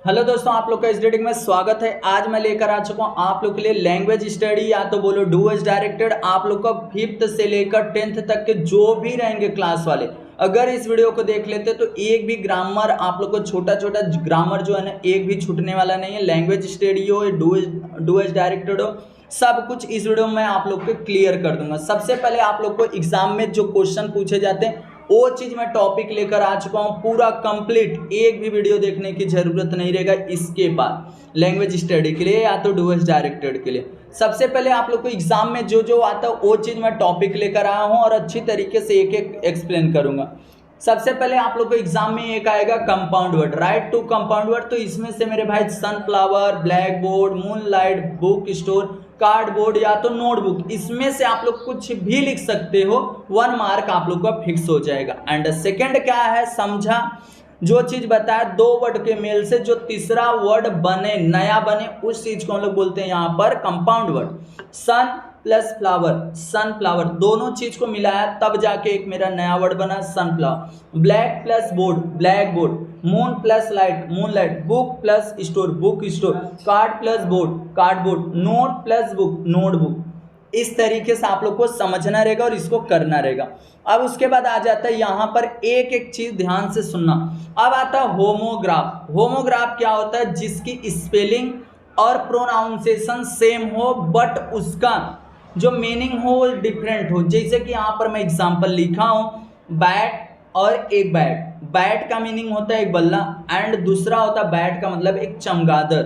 Hello दोस्तों, आप लोग का इस रीडिंग में स्वागत है। आज मैं लेकर आ चुका हूँ आप लोग के लिए लैंग्वेज स्टडी या तो बोलो डू एज डायरेक्टेड। आप लोग का 5th से लेकर 10th तक के जो भी रहेंगे क्लास वाले, अगर इस वीडियो को देख लेते तो एक भी ग्रामर आप लोग को छोटा छोटा ग्रामर जो है ना एक भी छूटने वाला नहीं है। लैंग्वेज स्टडी हो, डू एज डायरेक्टेड हो, सब कुछ इस वीडियो में आप लोग को क्लियर कर दूंगा। सबसे पहले आप लोग को एग्जाम में जो क्वेश्चन पूछे जाते हैं वो चीज मैं टॉपिक लेकर आ चुका हूं पूरा कंप्लीट। एक भी वीडियो देखने की जरूरत नहीं रहेगा इसके बाद लैंग्वेज स्टडी के लिए या तो डू एज डायरेक्टेड के लिए। सबसे पहले आप लोग को एग्जाम में जो जो आता है वो चीज मैं टॉपिक लेकर आया हूं और अच्छी तरीके से एक एक एक्सप्लेन करूंगा। सबसे पहले आप लोग को एग्जाम में एक आएगा compound word, right to compound word. तो इसमें से मेरे भाई sunflower, blackboard, moonlight, bookstore, cardboard या तो नोटबुक, इसमें से आप लोग कुछ भी लिख सकते हो। 1 मार्क आप लोग का फिक्स हो जाएगा। एंड सेकंड क्या है, समझा, जो चीज बताया 2 वर्ड के मेल से जो तीसरा वर्ड बने, नया बने, उस चीज को हम लोग बोलते हैं यहाँ पर कंपाउंड वर्ड। सन प्लस फ्लावर, सनफ्लावर, दोनों चीज को मिलाया तब जाके एक मेरा नया वर्ड बना sunflower. Black plus board, black board. Moon plus light, moon light. Book plus store, book store. Card plus board, cardboard. Note plus book, notebook. इस तरीके से आप लोग को समझना रहेगा और इसको करना रहेगा। अब उसके बाद आ जाता है यहाँ पर एक एक चीज ध्यान से सुनना। अब आता है होमोग्राफ। होमोग्राफ क्या होता है, जिसकी स्पेलिंग और प्रोनाउंसिएशन सेम हो बट उसका जो मीनिंग हो वो डिफरेंट हो। जैसे कि यहाँ पर मैं एग्जांपल लिखा हूँ, बैट और एक बैट। बैट का मीनिंग होता है एक बल्ला एंड दूसरा होता है बैट का मतलब एक चमगादड़।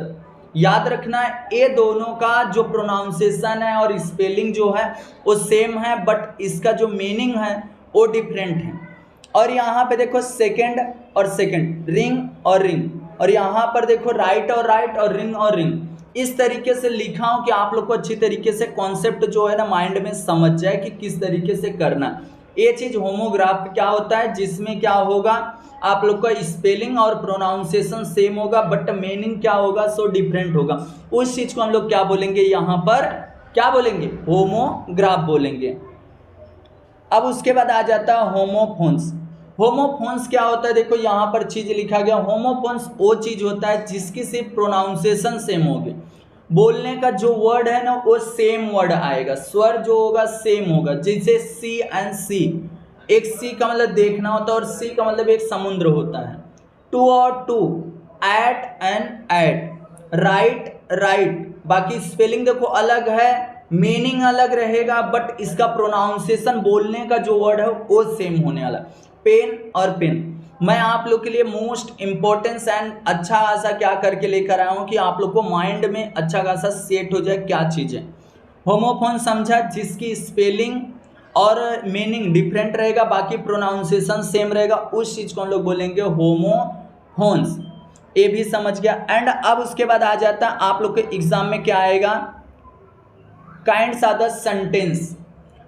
याद रखना ये दोनों का जो प्रोनाउंसिएशन है और स्पेलिंग जो है वो सेम है बट इसका जो मीनिंग है वो डिफरेंट है। और यहाँ पे देखो सेकंड और सेकंड, रिंग और रिंग, और यहाँ पर देखो राइट और रिंग और रिंग। इस तरीके से लिखा हूं कि आप लोग को अच्छी तरीके से कॉन्सेप्ट जो है ना माइंड में समझ जाए कि किस तरीके से करना। ये चीज होमोग्राफ क्या होता है, जिसमें क्या होगा आप लोग का स्पेलिंग और प्रोनाउंसिएशन सेम होगा बट मीनिंग क्या होगा सो डिफरेंट होगा। उस चीज को हम लोग क्या बोलेंगे, यहाँ पर क्या बोलेंगे, होमोग्राफ बोलेंगे। अब उसके बाद आ जाता है होमोफोन्स। होमोफोन्स क्या होता है, देखो यहाँ पर चीज लिखा गया, होमोफोन्स वो चीज होता है जिसकी सिर्फ प्रोनाउंसिएशन सेम होगी, बोलने का जो वर्ड है ना वो सेम वर्ड आएगा, स्वर जो होगा सेम होगा। जैसे सी एंड सी, एक सी का मतलब देखना होता है और सी का मतलब एक समुद्र होता है। टू और two, ate and eight, right write. बाकी स्पेलिंग देखो अलग है, मीनिंग अलग रहेगा बट इसका प्रोनाउंसिएशन बोलने का जो वर्ड है वो सेम होने वाला। पेन और पेन, मैं आप लोग के लिए मोस्ट इंपॉर्टेंस एंड अच्छा खासा क्या करके लेकर आया हूँ कि आप लोग को माइंड में अच्छा खासा सेट हो जाए क्या चीज़ है। होमोफोन समझा, जिसकी स्पेलिंग और मीनिंग डिफरेंट रहेगा बाकी प्रोनाउंसिएशन सेम रहेगा, उस चीज़ को हम लोग बोलेंगे होमोफोन्स। ये भी समझ गया। एंड अब उसके बाद आ जाता है आप लोग के एग्जाम में क्या आएगा, काइंड्स ऑफ द सेंटेंस।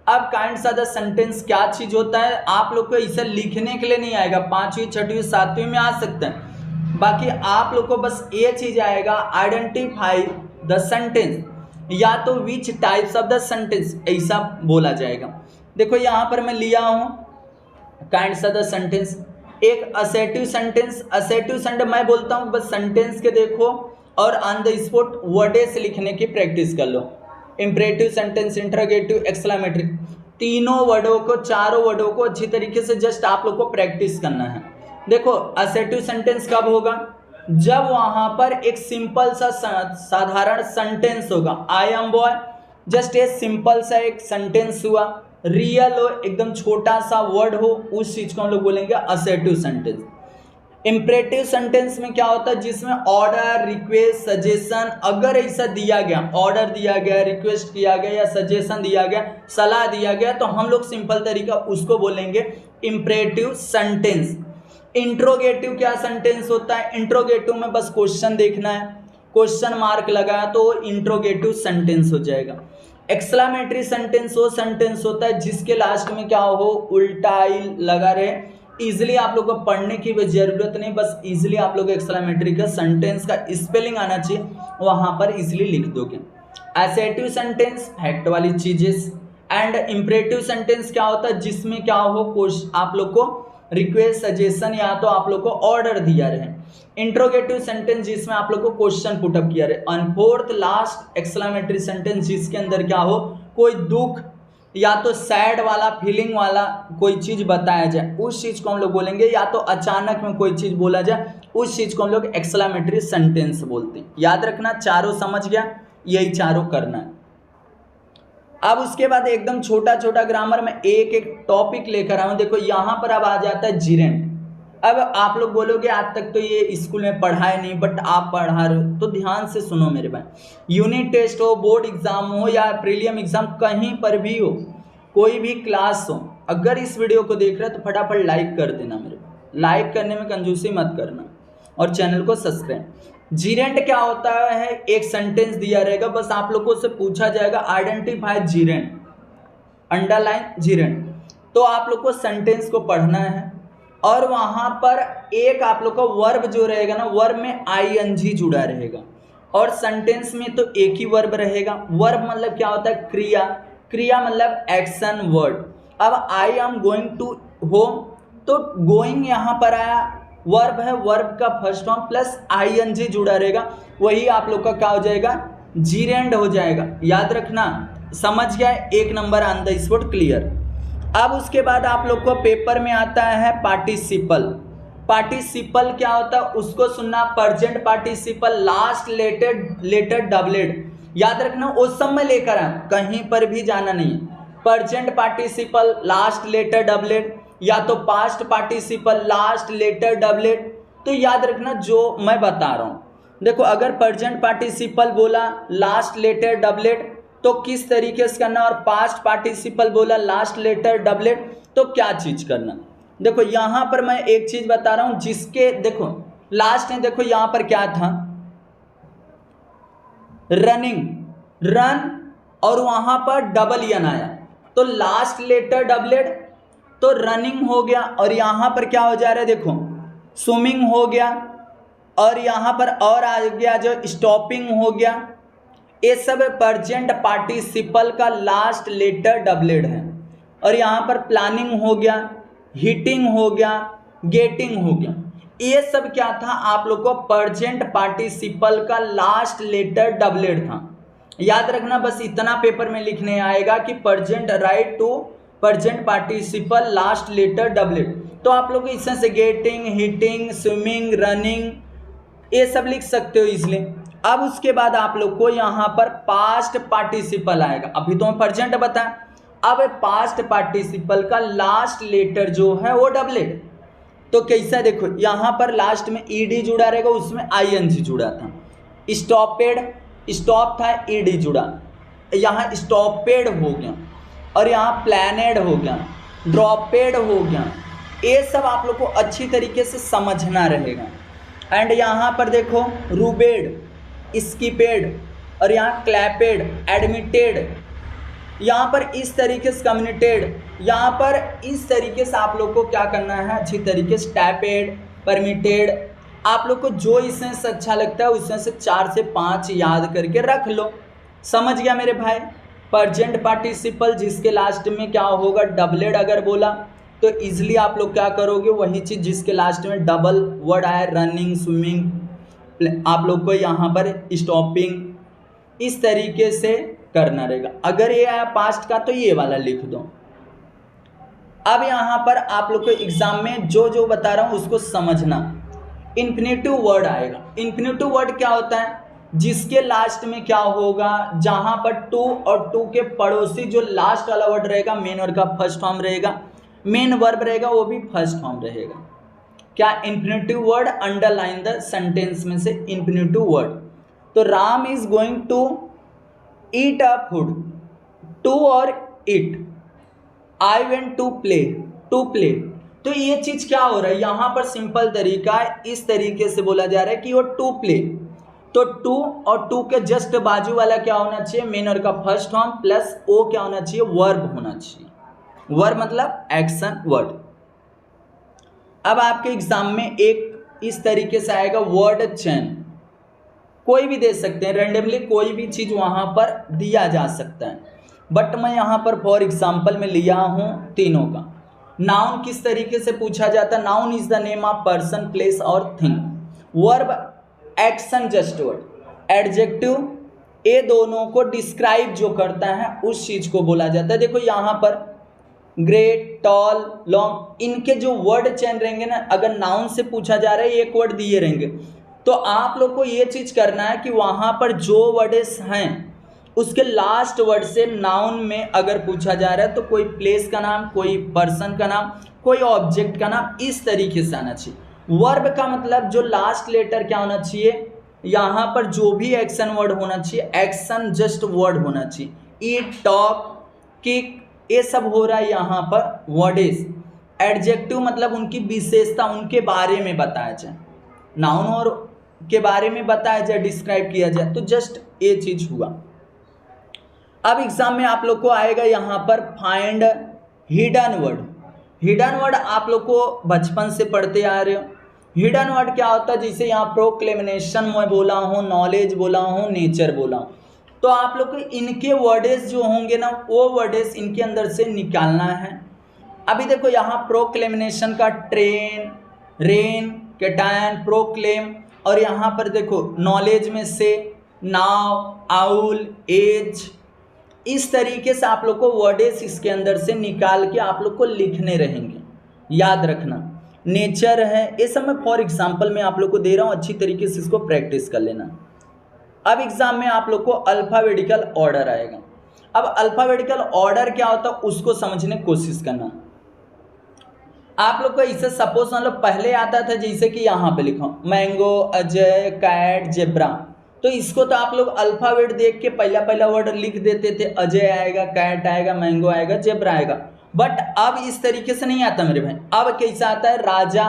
अब काइंड्स ऑफ द सेंटेंस क्या चीज होता है, आप लोग को इसे लिखने के लिए नहीं आएगा, 5वीं 6वीं 7वीं में आ सकते हैं। बाकी आप लोग को बस ये चीज आएगा, आइडेंटिफाई द सेंटेंस या तो which types of the sentence, ऐसा बोला जाएगा। देखो यहाँ पर मैं लिया हूँ काइंड्स ऑफ द सेंटेंस। एक असेटिव सेंटेंस, असेटिव सेंटेंस मैं बोलता हूँ बस सेंटेंस के देखो और ऑन द स्पॉट वर्डेस लिखने की प्रैक्टिस कर लो। इंपरेटिव सेंटेंस, इंटरोगेटिव, एक्सक्लेमेटरी, तीनों वर्डों को, चारों वर्डों को अच्छी तरीके से जस्ट आप लोग को प्रैक्टिस करना है। देखो असेटिव सेंटेंस कब होगा, जब वहां पर एक सिंपल सा साधारण सेंटेंस होगा, आई एम बॉय, जस्ट ये सिंपल सा एक सेंटेंस हुआ, रियल हो, एकदम छोटा सा वर्ड हो, उस चीज को हम लोग बोलेंगे असेटिव सेंटेंस। इंपरेटिव सेंटेंस में क्या होता है, जिसमें ऑर्डर, रिक्वेस्ट, सजेशन, अगर ऐसा दिया गया, ऑर्डर दिया गया, रिक्वेस्ट किया गया या सजेशन दिया गया, सलाह दिया गया, तो हम लोग सिंपल तरीका उसको बोलेंगे इंपरेटिव सेंटेंस। इंट्रोगेटिव क्या सेंटेंस होता है, इंट्रोगेटिव में बस क्वेश्चन देखना है, क्वेश्चन मार्क लगाया तो इंट्रोगेटिव सेंटेंस हो जाएगा। एक्सक्लेमेटरी सेंटेंस वो सेंटेंस होता है जिसके लास्ट में क्या हो, उल्टा ई लगा रहे। इजिली आप लोग को पढ़ने की भी जरूरत नहीं, बस इजिली आप लोग एक्सक्लेमेटरी का सेंटेंस का स्पेलिंग आना चाहिए, वहां पर इजिली लिख दोगे। एसेटिव सेंटेंस फैक्ट वाली चीजें। एंड इंपरेटिव सेंटेंस क्या होता है, जिसमें क्या हो, आप लोग को रिक्वेस्ट, सजेशन या तो आप लोग को ऑर्डर दिया रहे। इंट्रोगेटिव सेंटेंस जिसमें आप लोग को क्वेश्चन पुटअप किया रहे। और फोर्थ लास्ट एक्सक्लेमेटरी सेंटेंस जिसके अंदर क्या हो, कोई दुख या तो सैड वाला फीलिंग वाला कोई चीज बताया जाए, उस चीज को हम लोग बोलेंगे, या तो अचानक में कोई चीज बोला जाए उस चीज को हम लोग एक्सक्लेमेटरी सेंटेंस बोलते हैं। याद रखना, चारों समझ गया, यही चारों करना है। अब उसके बाद एकदम छोटा छोटा ग्रामर में एक एक टॉपिक लेकर आऊं। देखो यहाँ पर अब आ जाता है जीरेंट। अब आप लोग बोलोगे आज तक तो ये स्कूल में पढ़ाए नहीं, बट आप पढ़ा रहे हो, तो ध्यान से सुनो मेरे भाई। यूनिट टेस्ट हो, बोर्ड एग्जाम हो या प्रीलियम एग्जाम, कहीं पर भी हो, कोई भी क्लास हो, अगर इस वीडियो को देख रहे हो तो फटाफट लाइक कर देना मेरे भाई। लाइक करने में कंजूसी मत करना और चैनल को सब्सक्राइब। जीरेंट क्या होता है, एक सेंटेंस दिया रहेगा, बस आप लोगों से पूछा जाएगा आइडेंटिफाई जीरेंट, अंडरलाइन जीरेंट। तो आप लोग को सेंटेंस को पढ़ना है और वहां पर एक आप लोग का वर्ब जो रहेगा ना, वर्ब में आईएनजी जुड़ा रहेगा। और सेंटेंस में तो एक ही वर्ब रहेगा। वर्ब मतलब क्या होता है, क्रिया, क्रिया मतलब एक्शन वर्ड। अब I am going to home, तो गोइंग यहाँ पर आया, वर्ब है, वर्ब का फर्स्ट फॉर्म प्लस आईएनजी जुड़ा रहेगा, वही आप लोग का क्या हो जाएगा, जीरेंड हो जाएगा। याद रखना, समझ गया, एक number on the spot clear. अब उसके बाद आप लोग को पेपर में आता है पार्टिसिपल। पार्टिसिपल क्या होता है उसको सुनना, present participle, last letter doublet. याद रखना, उस समय लेकर आए, कहीं पर भी जाना नहीं है। Present participle last letter doublet, या तो past participle last letter doublet. तो याद रखना जो मैं बता रहा हूं। देखो अगर प्रेजेंट पार्टिसिपल बोला लास्ट लेटर डबलेट तो किस तरीके से करना, और पास्ट पार्टिसिपल बोला लास्ट लेटर डबलेट तो क्या चीज करना। देखो यहां पर मैं एक चीज बता रहा हूं, जिसके देखो लास्ट में देखो यहां पर क्या था, रनिंग, रन, और वहां पर डबल एन आया, तो लास्ट लेटर डबलेट, तो रनिंग हो गया। और यहां पर क्या हो जा रहा है, देखो स्विमिंग हो गया, और यहां पर और आ गया जो स्टॉपिंग हो गया। ये सब प्रेजेंट पार्टिसिपल का लास्ट लेटर डबलेट है। और यहां पर प्लानिंग हो गया, हिटिंग हो गया, गेटिंग हो गया। ये सब क्या था, आप लोग को प्रेजेंट पार्टिसिपल का लास्ट लेटर डबलेट था। याद रखना, बस इतना पेपर में लिखने आएगा कि present write to present participle last letter doublet. तो आप लोग इसमें से गेटिंग, हिटिंग, स्विमिंग, रनिंग ये सब लिख सकते हो इसलिए। अब उसके बाद आप लोग को यहाँ पर पास्ट पार्टिसिपल आएगा। अभी तो मैं प्रेजेंट बताया, अब पास्ट पार्टिसिपल का लास्ट लेटर जो है वो डबलेट। तो कैसा, देखो यहाँ पर लास्ट में ईडी जुड़ा रहेगा, उसमें आईएनजी जुड़ा था। स्टॉपेड, स्टॉप था, ईडी जुड़ा, यहाँ स्टॉपेड हो गया। और यहाँ प्लानेड हो गया, ड्रॉपेड हो गया। ये सब आप लोग को अच्छी तरीके से समझना रहेगा। एंड यहाँ पर देखो रूबेड, स्कीपेड, और यहाँ क्लैपेड, एडमिटेड, यहाँ पर इस तरीके से कम्युनिटेड, यहाँ पर इस तरीके से आप लोग को क्या करना है अच्छी तरीके से, टैपेड, परमिटेड। आप लोग को जो इसमें से अच्छा लगता है उसमें से 4 से 5 याद करके रख लो। समझ गया मेरे भाई। प्रेजेंट पार्टिसिपल जिसके लास्ट में क्या होगा, डबलेट अगर बोला तो इजीली आप लोग क्या करोगे, वही चीज़ जिसके लास्ट में डबल वर्ड आया, रनिंग, स्विमिंग, आप लोग को यहाँ पर स्टॉपिंग, इस तरीके से करना रहेगा। अगर ये आया पास्ट का तो ये वाला लिख दो। अब यहाँ पर आप लोग को एग्जाम में जो जो बता रहा हूँ उसको समझना। इन्फिनेटिव वर्ड आएगा। इन्फिनेटिव वर्ड क्या होता है, जिसके लास्ट में क्या होगा, जहां पर टू और टू के पड़ोसी जो लास्ट वाला वर्ड रहेगा, मेन वर्ड का फर्स्ट फॉर्म रहेगा, मेन वर्ब रहेगा वो भी फर्स्ट फॉर्म रहेगा। क्या, infinitive word. Underline the sentence में से इन्फिनेटिव वर्ड। तो Ram is going to eat a food, to और eat. I went to play, to play. तो ये चीज क्या हो रहा है, यहां पर सिंपल तरीका है, इस तरीके से बोला जा रहा है कि वो टू प्ले। तो टू और टू के जस्ट बाजू वाला क्या होना चाहिए, मेन वर्ड का फर्स्ट फॉर्म प्लस ओ क्या होना चाहिए, वर्ब होना चाहिए। वर्ब मतलब एक्शन वर्ड। अब आपके एग्जाम में एक इस तरीके से आएगा वर्ड चेन, कोई भी दे सकते हैं, रैंडमली कोई भी चीज वहां पर दिया जा सकता है, बट मैं यहां पर फॉर एग्जाम्पल में लिया हूं तीनों का। नाउन किस तरीके से पूछा जाता है? Noun is the name of person, place और thing. Verb action just word. Adjective ये दोनों को डिस्क्राइब जो करता है उस चीज को बोला जाता है। देखो यहाँ पर ग्रेट, टॉल, लॉन्ग, इनके जो वर्ड चेन रहेंगे ना, अगर नाउन से पूछा जा रहा है एक वर्ड दिए रहेंगे, तो आप लोग को ये चीज करना है कि वहां पर जो वर्ड्स हैं उसके लास्ट वर्ड से नाउन में अगर पूछा जा रहा है तो कोई प्लेस का नाम, कोई पर्सन का नाम, कोई ऑब्जेक्ट का नाम, इस तरीके से आना चाहिए। वर्ब का मतलब जो लास्ट लेटर क्या होना चाहिए, यहाँ पर जो भी एक्शन वर्ड होना चाहिए, एक्शन जस्ट वर्ड होना चाहिए। ईट, टॉक, किक, ये सब हो रहा है यहाँ पर वर्डेस। एडजेक्टिव मतलब उनकी विशेषता, उनके बारे में बताया जाए, नाउन और के बारे में बताया जाए, डिस्क्राइब किया जाए, तो जस्ट ये चीज हुआ। अब एग्जाम में आप लोग को आएगा यहाँ पर find hidden word. Hidden word आप लोग को बचपन से पढ़ते आ रहे हो। हिडन वर्ड क्या होता है? जैसे यहाँ प्रोक्लेमिनेशन में बोला हूँ, नॉलेज बोला हूँ, नेचर बोला हूँ, तो आप लोग को इनके वर्डेस जो होंगे ना, वो वर्डेस इनके अंदर से निकालना है। अभी देखो यहाँ प्रोक्लेमिनेशन का ट्रेन, रेन, केटायन, प्रोक्लेम, और यहाँ पर देखो नॉलेज में से नाव, आउल, एज, इस तरीके से आप लोग को वर्डेस इसके अंदर से निकाल के आप लोग को लिखने रहेंगे, याद रखना। नेचर है, ये सब मैं फॉर एग्जाम्पल में आप लोग को दे रहा हूँ, अच्छी तरीके से इसको प्रैक्टिस कर लेना। अब एग्जाम में आप लोग को अल्फाबेटिकल ऑर्डर आएगा। अब अल्फाबेटिकल ऑर्डर क्या होता है उसको समझने की कोशिश करना। आप लोग को इसे सपोज मान लो पहले आता था, जैसे कि यहाँ पे लिखा मैंगो, अजय, कैट, जेब्रा, तो इसको तो आप लोग अल्फाबेट देख के पहला पहला वर्ड लिख देते थे, अजय आएगा, कैट आएगा, मैंगो आएगा, जेब्रा आएगा। बट अब इस तरीके से नहीं आता मेरे भाई। अब कैसा आता है? राजा,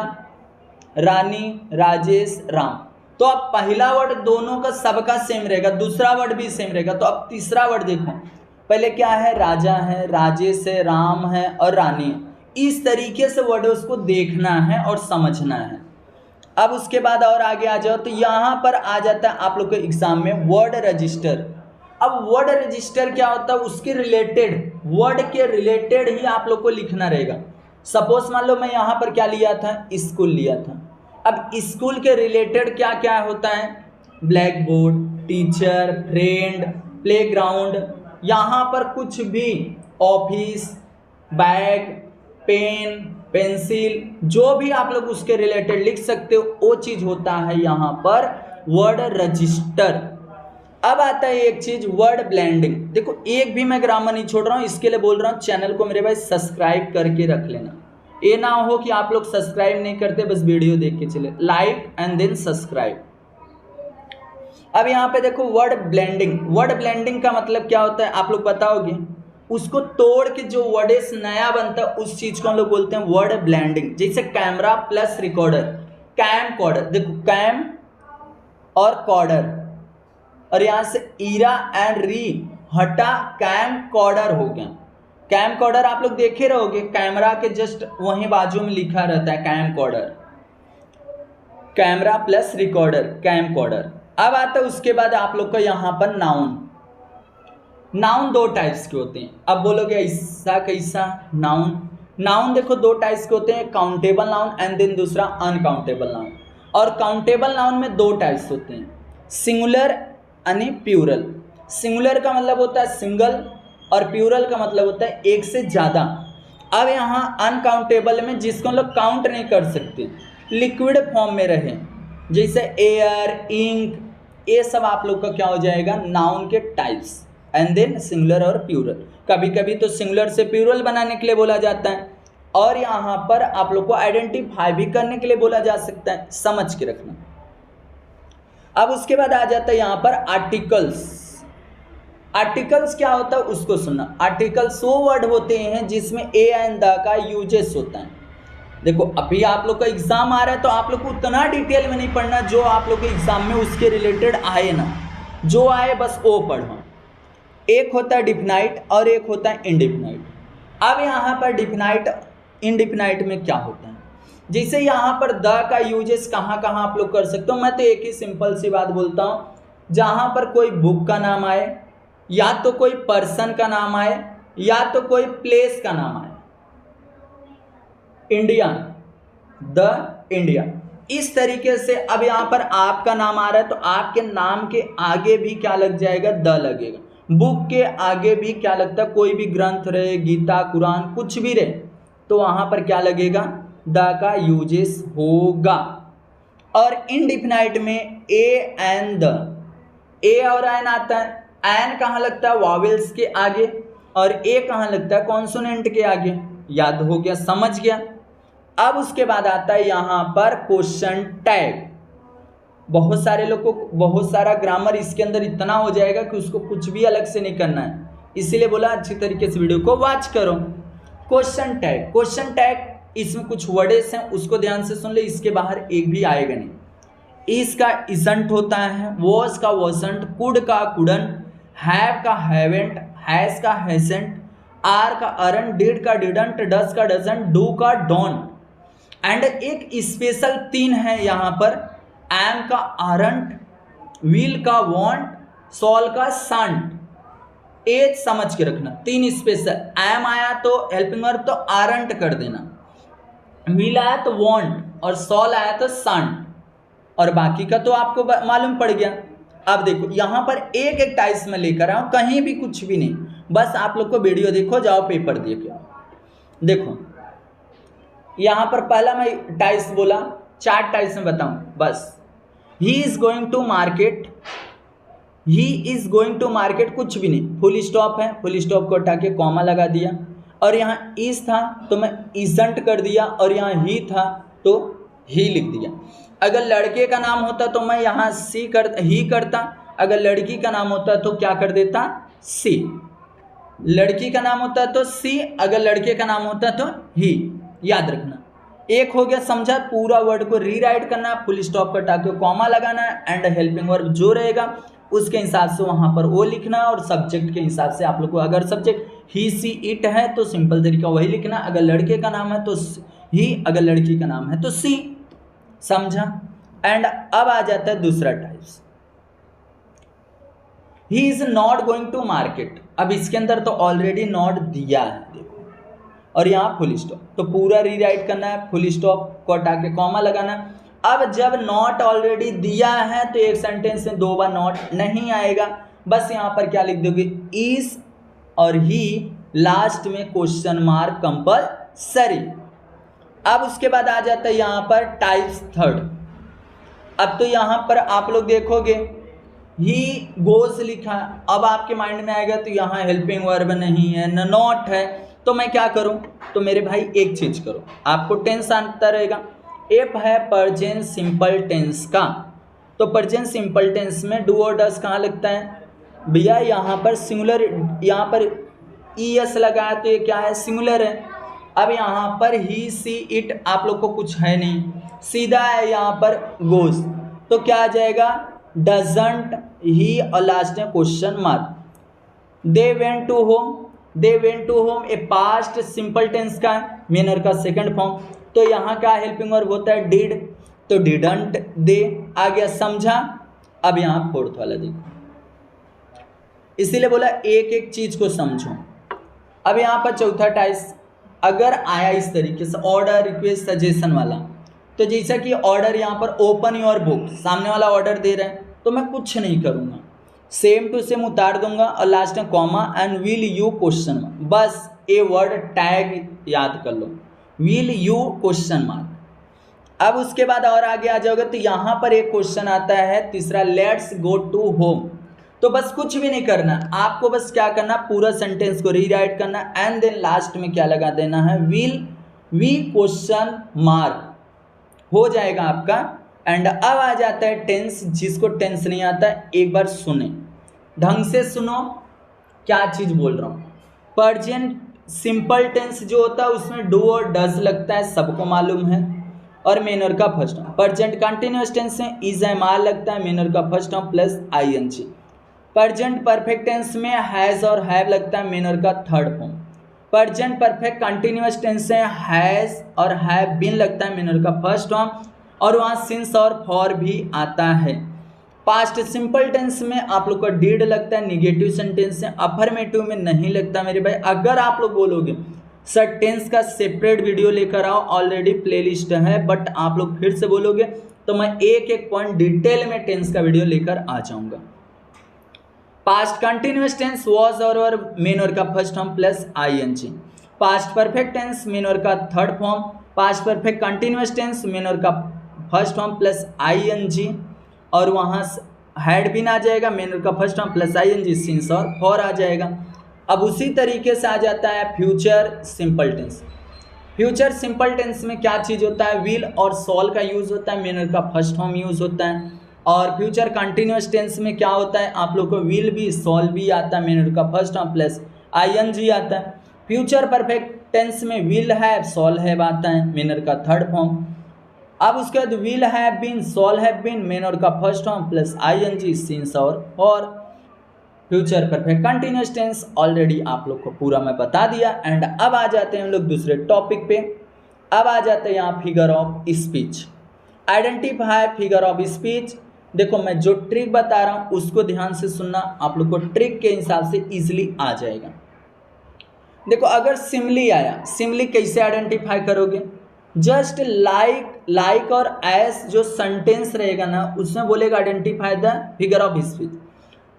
रानी, राजेश, राम। तो अब पहला वर्ड दोनों का सबका सेम रहेगा, दूसरा वर्ड भी सेम रहेगा। तो अब तीसरा वर्ड देखो, पहले क्या है? राजा है, राजेश है, राम है और रानी है। इस तरीके से वर्ड उसको देखना है और समझना है। अब उसके बाद और आगे आ जाओ तो यहाँ पर आ जाता है आप लोग के एग्जाम में वर्ड रजिस्टर। अब वर्ड रजिस्टर क्या होता है? उसके रिलेटेड, वर्ड के रिलेटेड ही आप लोग को लिखना रहेगा। सपोज मान लो मैं यहाँ पर क्या लिया था? स्कूल लिया था। अब स्कूल के रिलेटेड क्या क्या होता है? Black board, teacher, friend, playground, यहाँ पर कुछ भी, ऑफिस, बैग, पेन, पेंसिल, जो भी आप लोग उसके रिलेटेड लिख सकते हो, वो चीज होता है यहाँ पर वर्ड रजिस्टर। अब आता है एक चीज वर्ड ब्लेंडिंग। देखो एक भी मैं ग्रामर नहीं छोड़ रहा हूँ, इसके लिए बोल रहा हूँ चैनल को मेरे भाई सब्सक्राइब करके रख लेना। ये ना हो कि आप लोग सब्सक्राइब नहीं करते, बस वीडियो देख के चले, लाइक एंड देन सब्सक्राइब। अब यहाँ पे देखो वर्ड ब्लेंडिंग। वर्ड ब्लेंडिंग का मतलब क्या होता है आप लोग बताओगे? उसको तोड़ के जो वर्डेस नया बनता है उस चीज को हम लोग बोलते हैं वर्ड ब्लेंडिंग। जैसे कैमरा प्लस रिकॉर्डर, कैम कॉर्डर, देखो कैम और कॉर्डर, और यहाँ से ईरा एंड री हटा, कैम कॉर्डर हो गया। कैम कॉर्डर आप लोग देखे रहोगे, कैमरा के जस्ट वहीं बाजू में लिखा रहता है camcorder. Camera plus recorder, camcorder. अब आता है उसके बाद आप लोग का यहाँ पर नाउन। नाउन दो टाइप्स के होते हैं। अब बोलोगे ऐसा कैसा? नाउन देखो दो टाइप्स के होते हैं, काउंटेबल नाउन एंड देन दूसरा अनकाउंटेबल नाउन। और काउंटेबल नाउन में दो टाइप्स होते हैं, सिंगुलर यानी प्यूरल। सिंगुलर का मतलब होता है सिंगल और प्यूरल का मतलब होता है एक से ज़्यादा। अब यहाँ अनकाउंटेबल में जिसको हम लोग काउंट नहीं कर सकते, लिक्विड फॉर्म में रहे, जैसे एयर, इंक, ये सब आप लोग का क्या हो जाएगा? नाउन के टाइप्स। एंड देन सिंगुलर और प्यूरल। कभी कभी तो सिंगुलर से प्यूरल बनाने के लिए बोला जाता है, और यहाँ पर आप लोग को आइडेंटिफाई भी करने के लिए बोला जा सकता है, समझ के रखना। अब उसके बाद आ जाता है यहाँ पर आर्टिकल्स। आर्टिकल्स क्या होता है उसको सुनना। आर्टिकल्स वो वर्ड होते हैं जिसमें ए एंड द का यूजेस होता है। देखो अभी आप लोग का एग्जाम आ रहा है तो आप लोग को उतना डिटेल में नहीं पढ़ना, जो आप लोग के एग्जाम में उसके रिलेटेड आए ना, जो आए बस वो पढ़ो। एक होता है डिफिनाइट और एक होता है इंडिफिनाइट। अब यहाँ पर डिफिनाइट इंडिफिनाइट में क्या होता है? जैसे यहाँ पर द का यूजेस कहाँ कहाँ आप लोग कर सकते हो। मैं तो एक ही सिंपल सी बात बोलता हूँ, जहाँ पर कोई बुक का नाम आए, या तो कोई पर्सन का नाम आए, या तो कोई प्लेस का नाम आए, इंडिया, द इंडिया। इस तरीके से अब यहाँ पर आपका नाम आ रहा है तो आपके नाम के आगे भी क्या लग जाएगा, द लगेगा। बुक के आगे भी क्या लगता है, कोई भी ग्रंथ रहे, गीता, कुरान, कुछ भी रहे, तो वहाँ पर क्या लगेगा, द का यूजेस होगा। और इनडिफिनाइट में ए एंड द, ए और एन आता है। एन कहाँ लगता है, वॉवेल्स के आगे, और ए कहाँ लगता है, कॉन्सोनेंट के आगे। याद हो गया, समझ गया। अब उसके बाद आता है यहाँ पर क्वेश्चन टैग। बहुत सारे लोग को बहुत सारा ग्रामर इसके अंदर इतना हो जाएगा कि उसको कुछ भी अलग से नहीं करना है, इसीलिए बोला अच्छी तरीके से वीडियो को वॉच करो। क्वेश्चन टैग, क्वेश्चन टैग इसमें कुछ वर्ड्स हैं, उसको ध्यान से सुन ले, इसके बाहर एक भी आएगा नहीं। इसका इजंट होता है, वॉज का वॉसंट, कुड का कुडन, हैव का हैवेंट, हैज का हैसेंट, आर का अरन, डिड का डिडंट, डज का डजंट, डू का डोंट। एंड एक स्पेशल 3 है यहाँ पर, एम का आरंट, विल का वॉन्ट, सॉल का सांट। एज समझ के रखना, 3 स्पेशल। एम आया तो हेल्पिंग वर्ब तो आरंट कर देना, विल आया तो वॉन्ट, और सॉल आया तो सांट, और बाकी का तो आपको मालूम पड़ गया। अब देखो यहाँ पर एक एक टाइप्स में लेकर आऊँ, कहीं भी कुछ भी नहीं, बस आप लोग को वीडियो देखो, जाओ पेपर देखो। देखो यहाँ पर पहला मैं टाइप्स बोला, 4 टाइप्स में बताऊँ बस। He is going to market, he is going to market, कुछ भी नहीं, फुल स्टॉप है, फुल स्टॉप को हटा के कॉमा लगा दिया, और यहाँ इज था तो मैं इजंट कर दिया, और यहाँ ही था तो ही लिख दिया। अगर लड़के का नाम होता तो मैं यहाँ ही करता, अगर लड़की का नाम होता तो क्या कर देता, सी। लड़की का नाम होता तो सी, अगर लड़के का नाम होता तो ही। याद रखना, एक हो गया, समझा। पूरा वर्ड को रीराइट करना, फुल स्टॉप कटा के कॉमा लगाना, एंड हेल्पिंग वर्ब जो रहेगा उसके हिसाब से वहाँ पर वो लिखना, और सब्जेक्ट के हिसाब से आप लोग को, अगर सब्जेक्ट ही सी इट है तो सिंपल तरीका वही लिखना, अगर लड़के का नाम है तो ही, अगर लड़की का नाम है तो सी। समझा। एंड अब आ जाता है दूसरा types, he is not going to market. अब इसके अंदर तो ऑलरेडी नॉट दिया है, देखो, और यहाँ फुल स्टॉप, तो पूरा रीराइट करना है, फुल स्टॉप को हटा के कॉमा लगाना है। अब जब नॉट ऑलरेडी दिया है तो एक सेंटेंस में 2 बार नॉट नहीं आएगा, बस यहाँ पर क्या लिख दोगे, इज और ही, लास्ट में क्वेश्चन मार्क कंपलसरी। अब उसके बाद आ जाता है यहाँ पर टाइप्स थर्ड। अब तो यहाँ पर आप लोग देखोगे ही गोज लिखा, अब आपके माइंड में आएगा तो यहाँ हेल्पिंग वर्ब नहीं है, नॉट है, तो मैं क्या करूं, तो मेरे भाई एक चीज करो, आपको टेंस आता रहेगा। एफ है प्रेजेंट सिंपल टेंस का, तो प्रेजेंट सिंपल टेंस में डू और डज कहाँ लगता है भैया, यहाँ पर सिंगुलर, यहाँ पर ईएस लगाया तो ये क्या है, सिंगुलर है। अब यहाँ पर ही सी इट आप लोग को कुछ है नहीं, सीधा है यहाँ पर गोज, तो क्या आ जाएगा, डजंट, ही, और लास्ट में question mark. They went to home, they went to home a past simple tense का है, मेनर का सेकंड फॉर्म, तो यहाँ क्या हेल्पिंग वर्ब होता है, डिड, तो डिडंट दे आ गया। समझा। अब यहाँ फोर्थ वाला देखो, इसीलिए बोला एक एक चीज को समझो। अब यहाँ पर चौथा टाइप्स अगर आया इस तरीके से, ऑर्डर, रिक्वेस्ट, सजेशन वाला, तो जैसा कि ऑर्डर यहाँ पर ओपन योर बुक, सामने वाला ऑर्डर दे रहा है तो मैं कुछ नहीं करूँगा, सेम टू सेम उतार दूंगा, और लास्ट में comma, and will you question mark, बस ए वर्ड टैग याद कर लो, विल यू क्वेश्चन मार्क। अब उसके बाद और आगे आ जाओगे तो यहाँ पर एक क्वेश्चन आता है तीसरा, लेट्स गो टू होम, तो बस कुछ भी नहीं करना आपको, बस क्या करना, पूरा सेंटेंस को रीराइट करना, एंड देन लास्ट में क्या लगा देना है, विल वी क्वेश्चन मार्क, हो जाएगा आपका। एंड अब आ जाता है टेंस, जिसको टेंस नहीं आता एक बार सुने, ढंग से सुनो क्या चीज़ बोल रहा हूँ। प्रेजेंट सिंपल टेंस जो होता है उसमें डू और डज लगता है, सबको मालूम है, और मेनर का first form. Present continuous tense में इज एम आर लगता है, मेनर का first form plus ING. Present perfect tense में हैज़ और हैव लगता है, मेनर का third form. Present perfect continuous tense में हैज़ और हैव बीन लगता है, मेनर का फर्स्ट फॉर्म, और वहाँ सिंस और फॉर भी आता है। पास्ट सिंपल टेंस में आप लोग का डिड लगता है, निगेटिव सेंटेंस में, अफर्मेटिव में नहीं लगता मेरे भाई। अगर आप लोग बोलोगे सर टेंस का सेपरेट वीडियो लेकर आओ, ऑलरेडी प्लेलिस्ट है, बट आप लोग फिर से बोलोगे तो मैं एक एक पॉइंट डिटेल में टेंस का वीडियो लेकर आ जाऊंगा। पास्ट कंटिन्यूअस टेंस वाज और मेन वर्ब का first form plus ING. Past perfect tense main verb का third form, past perfect continuous tense main verb का फर्स्ट फॉर्म प्लस आईएनजी, और वहाँ हैड बीन आ जाएगा, मेन वर्ब का first form plus ING, since और for आ जाएगा। अब उसी तरीके से आ जाता है future simple tense. Future simple tense में क्या चीज़ होता है, विल और सॉल का यूज़ होता है, मेन वर्ब का फर्स्ट फॉर्म यूज़ होता है। और फ्यूचर कंटिन्यूअस टेंस में क्या होता है, आप लोग को विल भी सॉल भी आता है, मेन वर्ब का फर्स्ट फॉर्म प्लस आईएनजी आता है। फ्यूचर परफेक्ट टेंस में विल हैव सॉल हैव आता है, मेन वर्ब का थर्ड फॉर्म। अब उसके बाद will have been shall have been, main verb का first form plus ING, since और future perfect continuous tense already आप लोग को पूरा मैं बता दिया। एंड अब आ जाते हैं हम लोग दूसरे टॉपिक पे। अब आ जाते हैं यहाँ figure of speech. Identify figure of speech. देखो मैं जो ट्रिक बता रहा हूँ उसको ध्यान से सुनना, आप लोग को ट्रिक के हिसाब से इजीली आ जाएगा। देखो अगर सिमली आया, सिमली कैसे आइडेंटिफाई करोगे, जस्ट लाइक और एस जो सेंटेंस रहेगा ना उसमें बोलेगा identify the figure of speech.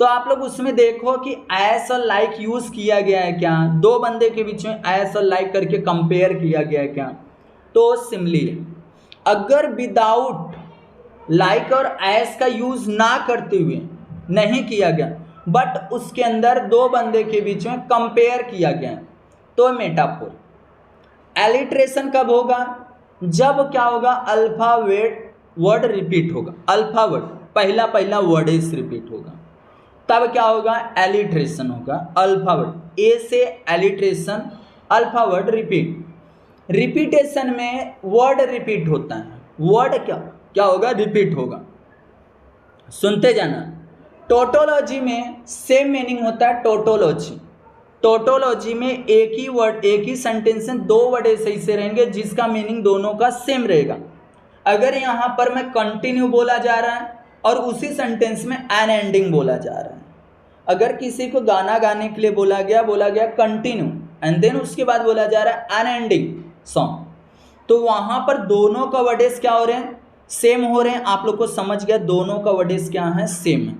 तो आप लोग उसमें देखो कि एस और लाइक यूज़ किया गया है क्या, दो बंदे के बीच में एस और लाइक करके कंपेयर किया गया है क्या, तो सिमली है। अगर विदाउट लाइक और एस का यूज़ ना करते हुए नहीं किया गया बट उसके अंदर दो बंदे के बीच में कंपेयर किया गया तो मेटाफोर। एलिट्रेशन कब होगा, जब क्या होगा, अल्फाबेट वर्ड रिपीट होगा, अल्फा वर्ड पहला वर्ड रिपीट होगा, तब क्या होगा, एलिट्रेशन होगा। अल्फा वर्ड ए से alliteration, alpha word repeat. Repetition में वर्ड रिपीट होता है, वर्ड क्या होगा, रिपीट होगा। सुनते जाना। टोटोलॉजी में सेम मीनिंग होता है, टोटोलॉजी में एक ही वर्ड, एक ही सेंटेंस में दो वर्ड सही से रहेंगे जिसका मीनिंग दोनों का सेम रहेगा। अगर यहाँ पर मैं कंटिन्यू बोला जा रहा है और उसी सेंटेंस में एन एंडिंग बोला जा रहा है, अगर किसी को गाना गाने के लिए बोला गया कंटिन्यू एंड देन उसके बाद बोला जा रहा है एन एंडिंग सॉन्ग, तो वहाँ पर दोनों का वर्डेस क्या हो रहे हैं, सेम हो रहे हैं। आप लोग को समझ गया, दोनों का वर्डेस क्या है, सेम है।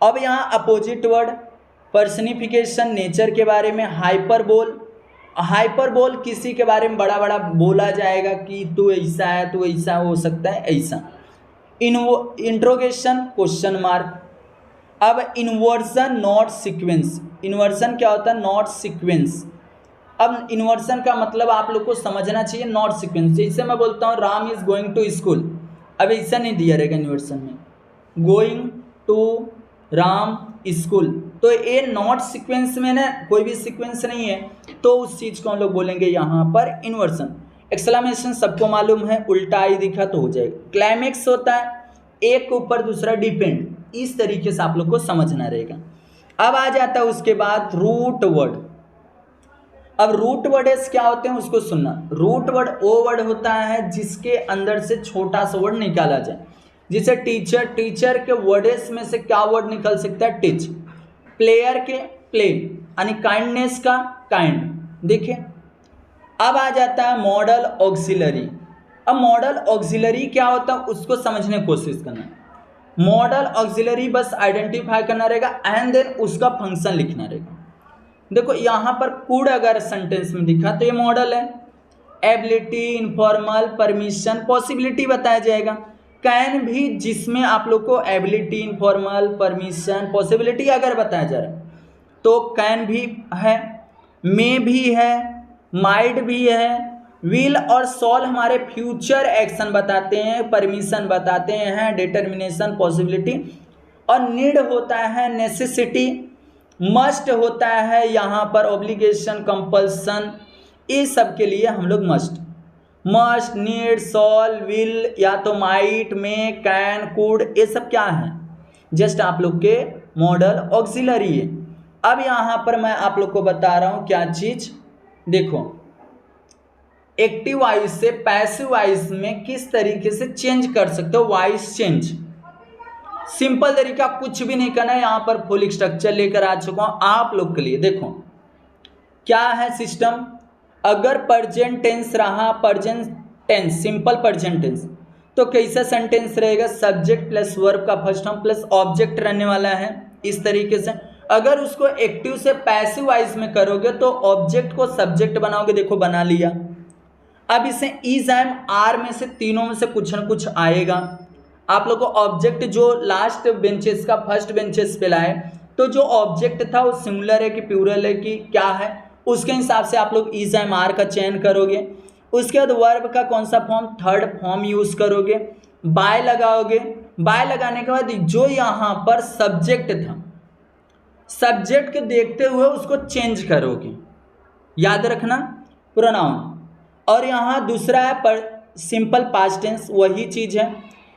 अब यहाँ अपोजिट वर्ड, पर्सनिफिकेशन, नेचर के बारे में, हाइपरबोल किसी के बारे में बड़ा बड़ा बोला जाएगा कि तू ऐसा है, तू ऐसा हो सकता है, ऐसा। Interrogation, question mark. अब इन्वर्जन, नॉट सीक्वेंस। इन्वर्जन क्या होता है, नॉट सीक्वेंस। अब इन्वर्जन का मतलब आप लोग को समझना चाहिए, नॉट सीक्वेंस। जैसे मैं बोलता हूँ Ram is going to school, अब ऐसा नहीं दिया रहेगा इन्वर्जन में, गोइंग टू राम स्कूल, तो ये नॉट सीक्वेंस में ना, कोई भी सीक्वेंस नहीं है, तो उस चीज़ को हम लोग बोलेंगे यहाँ पर इन्वर्जन। एक्सक्लेमेशन सबको मालूम है, उल्टा ही दिखा तो हो जाएगा। क्लाइमेक्स होता है एक के ऊपर दूसरा डिपेंड, इस तरीके से आप लोग को समझना रहेगा। अब आ जाता है उसके बाद रूट वर्ड। अब रूट वर्ड्स क्या होते हैं उसको सुनना। रूट वर्ड वो वर्ड होता है जिसके अंदर से छोटा सा वर्ड निकाला जाए, जैसे टीचर के वर्ड्स में से क्या वर्ड निकल सकता है, टीच। प्लेयर के प्ले, यानी काइंडनेस का काइंड। देखिए अब आ जाता है मॉडल ऑक्सिलरी। अब मॉडल ऑक्सिलरी क्या होता है उसको समझने की कोशिश करना। मॉडल ऑक्सिलरी बस आइडेंटिफाई करना रहेगा एंड देन उसका फंक्शन लिखना रहेगा। देखो यहाँ पर कुड अगर सेंटेंस में दिखा तो ये मॉडल है। एबिलिटी, इनफॉर्मल, परमिशन, पॉसिबिलिटी बताया जाएगा। कैन भी जिसमें आप लोग को एबिलिटी, इनफॉर्मल, परमिशन, पॉसिबिलिटी अगर बताया जा रहा है तो कैन भी है, मे भी है, माइट भी है। विल और सॉल हमारे फ्यूचर एक्शन बताते हैं, परमिशन बताते हैं, डिटर्मिनेशन, पॉसिबिलिटी। और नीड होता है नेसेसिटी, मस्ट होता है यहाँ पर ऑब्लिगेशन, कंपल्सन। ये सब के लिए हम लोग मस्ट, नीड, सॉल, विल या तो माइट, मे, कैन, कुड, ये सब क्या है, जस्ट आप लोग के मॉडल ऑक्सिलरी है। अब यहाँ पर मैं आप लोग को बता रहा हूँ क्या चीज़, देखो एक्टिव वॉइस से पैसिव वॉइस में किस तरीके से चेंज कर सकते हो, वॉइस चेंज। सिंपल तरीका, कुछ भी नहीं करना है, यहाँ पर फुल स्ट्रक्चर लेकर आ चुका हूँ आप लोग के लिए। देखो क्या है सिस्टम, अगर प्रेजेंट टेंस रहा, present tense simple present tense, तो कैसा सेंटेंस रहेगा, सब्जेक्ट प्लस वर्ब का फर्स्ट फॉर्म प्लस ऑब्जेक्ट रहने वाला है इस तरीके से। अगर उसको एक्टिव से पैसिव वाइज में करोगे तो ऑब्जेक्ट को सब्जेक्ट बनाओगे, देखो बना लिया। अब इसे इज एम आर में से तीनों में से कुछ न कुछ आएगा। आप लोग को ऑब्जेक्ट जो लास्ट बेंचेस का फर्स्ट बेंचेस पे लाए, तो जो ऑब्जेक्ट था वो सिंगुलर है कि प्लूरल है कि क्या है, उसके हिसाब से आप लोग इज एम आर का चयन करोगे। उसके बाद वर्ब का कौन सा फॉर्म, थर्ड फॉर्म यूज करोगे, बाय लगाओगे। बाय लगाने के बाद जो यहाँ पर सब्जेक्ट था, सब्जेक्ट के देखते हुए उसको चेंज करोगे, याद रखना प्रोनाउन। और यहाँ दूसरा है पर सिंपल पास्ट टेंस, वही चीज है।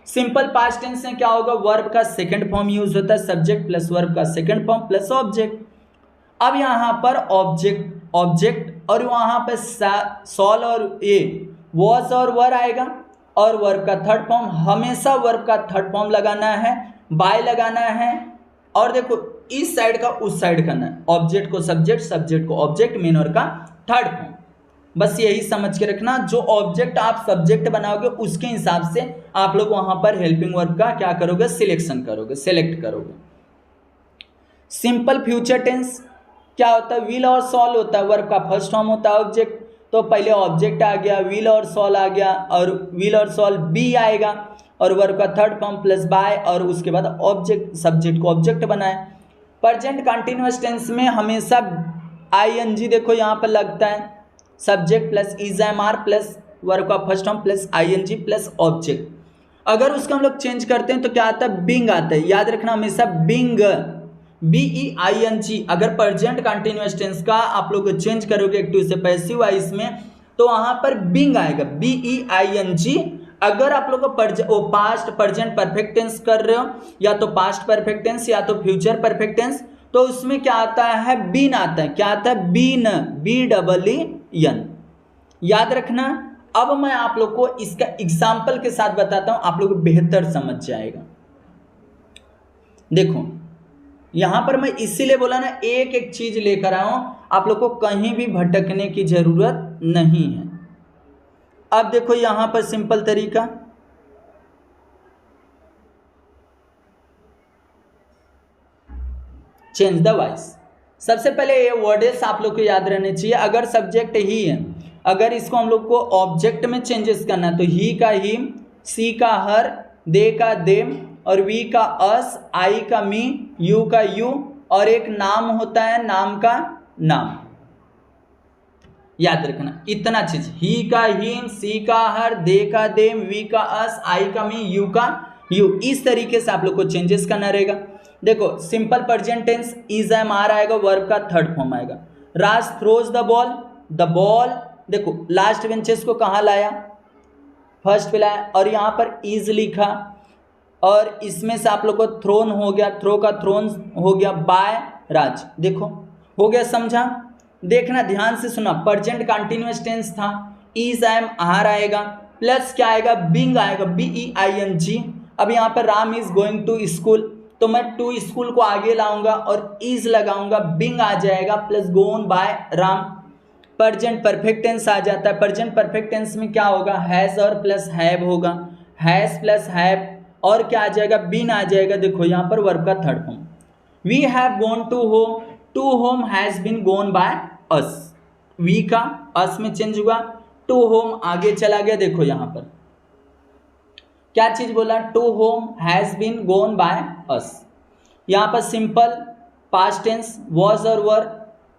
सिंपल पास्ट टेंस में क्या होगा, वर्ब का सेकंड फॉर्म यूज होता है, सब्जेक्ट प्लस वर्ब का सेकंड फॉर्म प्लस ऑब्जेक्ट। अब यहाँ पर ऑब्जेक्ट और वहाँ पर सॉल और ए वॉज और वर आएगा, और वर्ब का थर्ड फॉर्म, हमेशा वर्ब का थर्ड फॉर्म लगाना है, बाय लगाना है। और देखो इस साइड का उस साइड करना है, ऑब्जेक्ट को सब्जेक्ट, सब्जेक्ट को ऑब्जेक्ट, मेन वर्ब का थर्ड फॉर्म। बस यही समझ के रखना, जो ऑब्जेक्ट आप सब्जेक्ट बनाओगे उसके हिसाब से आप लोग वहां पर हेल्पिंग वर्ब का क्या करोगे, सिलेक्शन करोगे, सेलेक्ट करोगे। सिंपल फ्यूचर टेंस क्या होता है, विल और सॉल होता है, वर्ब का फर्स्ट फॉर्म होता है ऑब्जेक्ट, तो पहले ऑब्जेक्ट आ गया, विल और सॉल आ गया, और विल और सॉल बी आएगा, और वर्ब का थर्ड फॉर्म प्लस बाय, और उसके बाद ऑब्जेक्ट, सब्जेक्ट को ऑब्जेक्ट बनाए। प्रेजेंट कंटिन्यूअस टेंस में हमेशा आईएनजी देखो यहाँ पर लगता है, subject plus is am are plus verb का first form plus ING plus object. अगर उसका हम लोग चेंज करते हैं तो क्या आता है, बिंग आता है, याद रखना हमेशा बिंग, BEING। अगर प्रेजेंट कंटिन्यूअस टेंस का आप लोग चेंज करोगे एक्टिव से पैसिव वाइज में, तो वहां पर बिंग आएगा, BEING। अगर आप लोग पास्ट प्रेजेंट परफेक्ट टेंस कर रहे हो, या तो पास्ट परफेक्ट टेंस या तो फ्यूचर परफेक्ट टेंस, तो उसमें क्या आता है, बीन आता है। क्या आता है, बीन, BEEN, याद रखना। अब मैं आप लोग को इसका एग्जाम्पल के साथ बताता हूं, आप लोग बेहतर समझ जाएगा। देखो यहां पर मैं इसीलिए बोला ना, एक एक चीज लेकर आया हूं, आप लोग को कहीं भी भटकने की जरूरत नहीं है। अब देखो यहां पर सिंपल तरीका, चेंज द वॉइस। सबसे पहले ये वर्ड्स आप लोग को याद रहने चाहिए। अगर सब्जेक्ट ही है, अगर इसको हम लोग को ऑब्जेक्ट में चेंजेस करना, तो ही का हिम, सी का हर, दे का देम, और वी का अस, आई का मी, यू का यू, और एक नाम होता है, नाम का नाम। याद रखना इतना चीज, ही का हिम, सी का हर, दे का देम, वी का अस, आई का मी, यू का यू। इस तरीके से आप लोग को चेंजेस करना रहेगा। देखो simple present tense is am are आएगा, वर्ब का थर्ड फॉर्म आएगा। राज थ्रोज द बॉल, देखो लास्ट बेंचेस को कहाँ लाया, फर्स्ट पे लाया, और यहाँ पर इज लिखा, और इसमें से आप लोग को थ्रोन हो गया, थ्रो का थ्रोन हो गया बाय राज। देखो हो गया, समझा। देखना ध्यान से सुना, प्रेजेंट कंटिन्यूअस टेंस था, इज एम आर आएगा, प्लस क्या आएगा, बिंग आएगा, BEING। अब यहाँ पर Ram is going to school, तो मैं टू स्कूल को आगे लाऊंगा और इज लगाऊंगा, बिंग आ जाएगा, plus gone by Ram. Present perfect tense आ जाता है। प्रेजेंट परफेक्ट टेंस में क्या होगा, हैज और प्लस हैव होगा, हैज प्लस हैव, और क्या आ जाएगा, बीन आ जाएगा। देखो यहाँ पर वर्ब का third form, we have gone to home has been gone by us, we का अस में चेंज हुआ, टू होम आगे चला गया। देखो यहाँ पर क्या चीज बोला, to home has been gone by us. यहाँ पर सिंपल पास्ट टेंस वॉज और वर,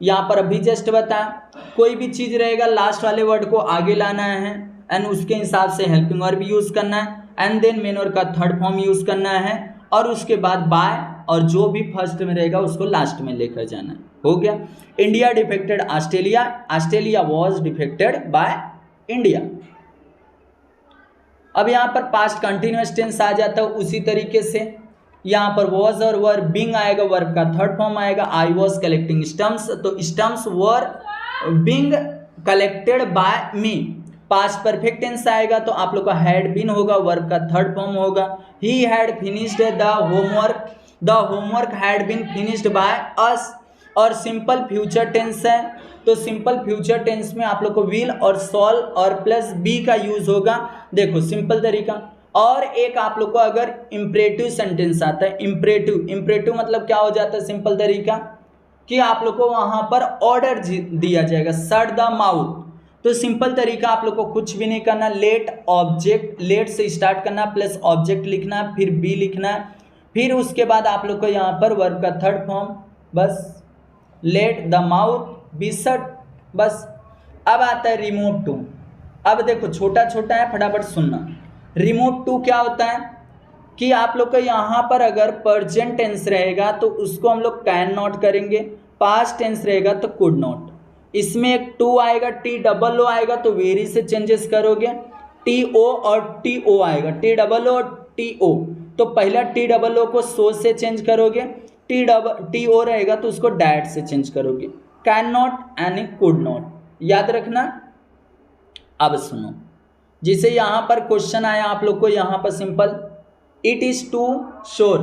यहाँ पर अभी जस्ट बताया, कोई भी चीज रहेगा लास्ट वाले वर्ड को आगे लाना है, एंड उसके हिसाब से हेल्पिंग वर्ब यूज करना है, एंड देन मेन वर्ब का थर्ड फॉर्म यूज करना है, और उसके बाद बाय, और जो भी फर्स्ट में रहेगा उसको लास्ट में लेकर जाना है। हो गया। India defected Australia, Australia was defected by India. अब यहाँ पर पास्ट कंटिन्यूअस टेंस आ जाता है उसी तरीके से, यहाँ पर वॉज और वर, बिंग आएगा, वर्ब का थर्ड फॉर्म आएगा, आई वॉज कलेक्टिंग स्टम्प्स, तो stamps were being collected by me. Past perfect tense आएगा तो आप लोग का हैड बीन होगा, वर्ब का थर्ड फॉर्म होगा, he had finished the homework had been finished by us. और सिंपल फ्यूचर टेंस है तो सिंपल फ्यूचर टेंस में आप लोग को विल और सॉल और प्लस बी का यूज होगा। देखो सिंपल तरीका। और एक आप लोग को अगर इम्परेटिव सेंटेंस आता है, इम्परेटिव मतलब क्या हो जाता है सिंपल तरीका कि आप लोग को वहां पर ऑर्डर दिया जाएगा, शट द माउथ। तो सिंपल तरीका आप लोग को कुछ भी नहीं करना, लेट ऑब्जेक्ट, लेट से स्टार्ट करना प्लस ऑब्जेक्ट लिखना, फिर बी लिखना, फिर उसके बाद आप लोग को यहाँ पर वर्ब का थर्ड फॉर्म, बस let the mouth be shut, बस। अब आता है रिमूव टू। अब देखो छोटा छोटा है, फटाफट सुनना। रिमूव टू क्या होता है कि आप लोग को यहाँ पर अगर प्रेजेंट टेंस रहेगा तो उसको हम लोग कैन नॉट करेंगे, पास्ट टेंस रहेगा तो कुड नॉट। इसमें एक टू आएगा, टी डबल ओ आएगा तो वेरी से चेंजेस करोगे, टी ओ और टी ओ आएगा, टी डबल ओ और टी ओ। तो पहला टी डबल ओ को सो से चेंज करोगे, टी ओ रहेगा तो उसको डैट से चेंज करोगे, can not and could not, याद रखना। अब सुनो, जिसे यहाँ पर क्वेश्चन आया आप लोग को, यहाँ पर simple it is to sure,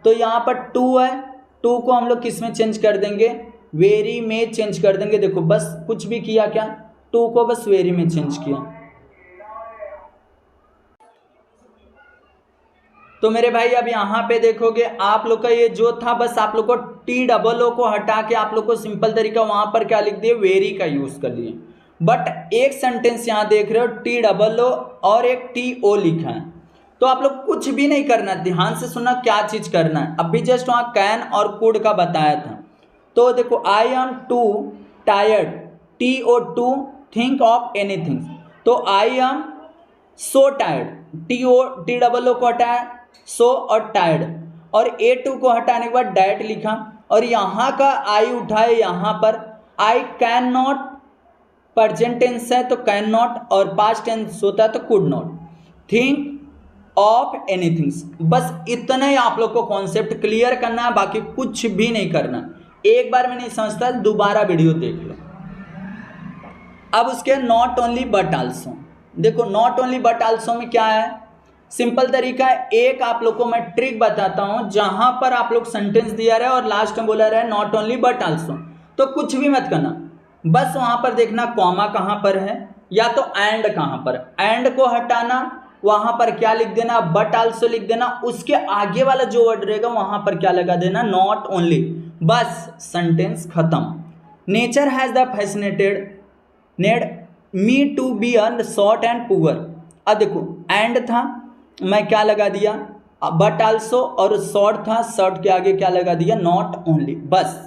तो यहाँ पर टू है, टू को हम लोग किस में चेंज कर देंगे, वेरी में चेंज कर देंगे। देखो बस कुछ भी किया क्या, टू को बस वेरी में चेंज किया। तो मेरे भाई अब यहाँ पे देखोगे आप लोग का ये जो था, बस आप लोग को टी डबल ओ को हटा के आप लोग को सिंपल तरीका वहां पर क्या लिख दिए, वेरी का यूज कर लिए। बट एक सेंटेंस यहाँ देख रहे हो टी डबल ओ और एक टी ओ लिखा है, तो आप लोग कुछ भी नहीं करना, ध्यान से सुनना क्या चीज करना है। अभी जस्ट वहाँ कैन और कुड का बताया था। तो देखो I am too tired, T O to think of anything, तो I am so tired, T double O को हटाया, सो और टायर्ड, और ए टू को हटाने के बाद डैट लिखा, और यहाँ का आई उठाए यहाँ पर, I can not present tense है तो कैन नॉट, और पास्ट टेंस होता है तो could not, think of anything. बस इतना ही आप लोग को कॉन्सेप्ट क्लियर करना है, बाकी कुछ भी नहीं करना। एक बार में नहीं समझता दोबारा वीडियो देख लो। अब उसके नॉट ओनली बट आल्सो, देखो नॉट ओनली बट आल्सो में क्या है, सिंपल तरीका है। एक आप लोग को मैं ट्रिक बताता हूं, जहां पर आप लोग सेंटेंस दिया रहे और लास्ट में बोला रहे नॉट ओनली बट आल्सो, तो कुछ भी मत करना, बस वहां पर देखना कॉमा कहां पर है या तो एंड कहां पर, एंड को हटाना, वहां पर क्या लिख देना, बट आल्सो लिख देना, उसके आगे वाला जो वर्ड रहेगा वहां पर क्या लगा देना, नॉट ओनली, बस सेंटेंस खत्म। Nature has the fascinated need me to be a short and poor. अब देखो एंड था, मैं क्या लगा दिया, बट आल्सो, और शॉर्ट था, शॉर्ट के आगे क्या लगा दिया, नॉट ओनली, बस।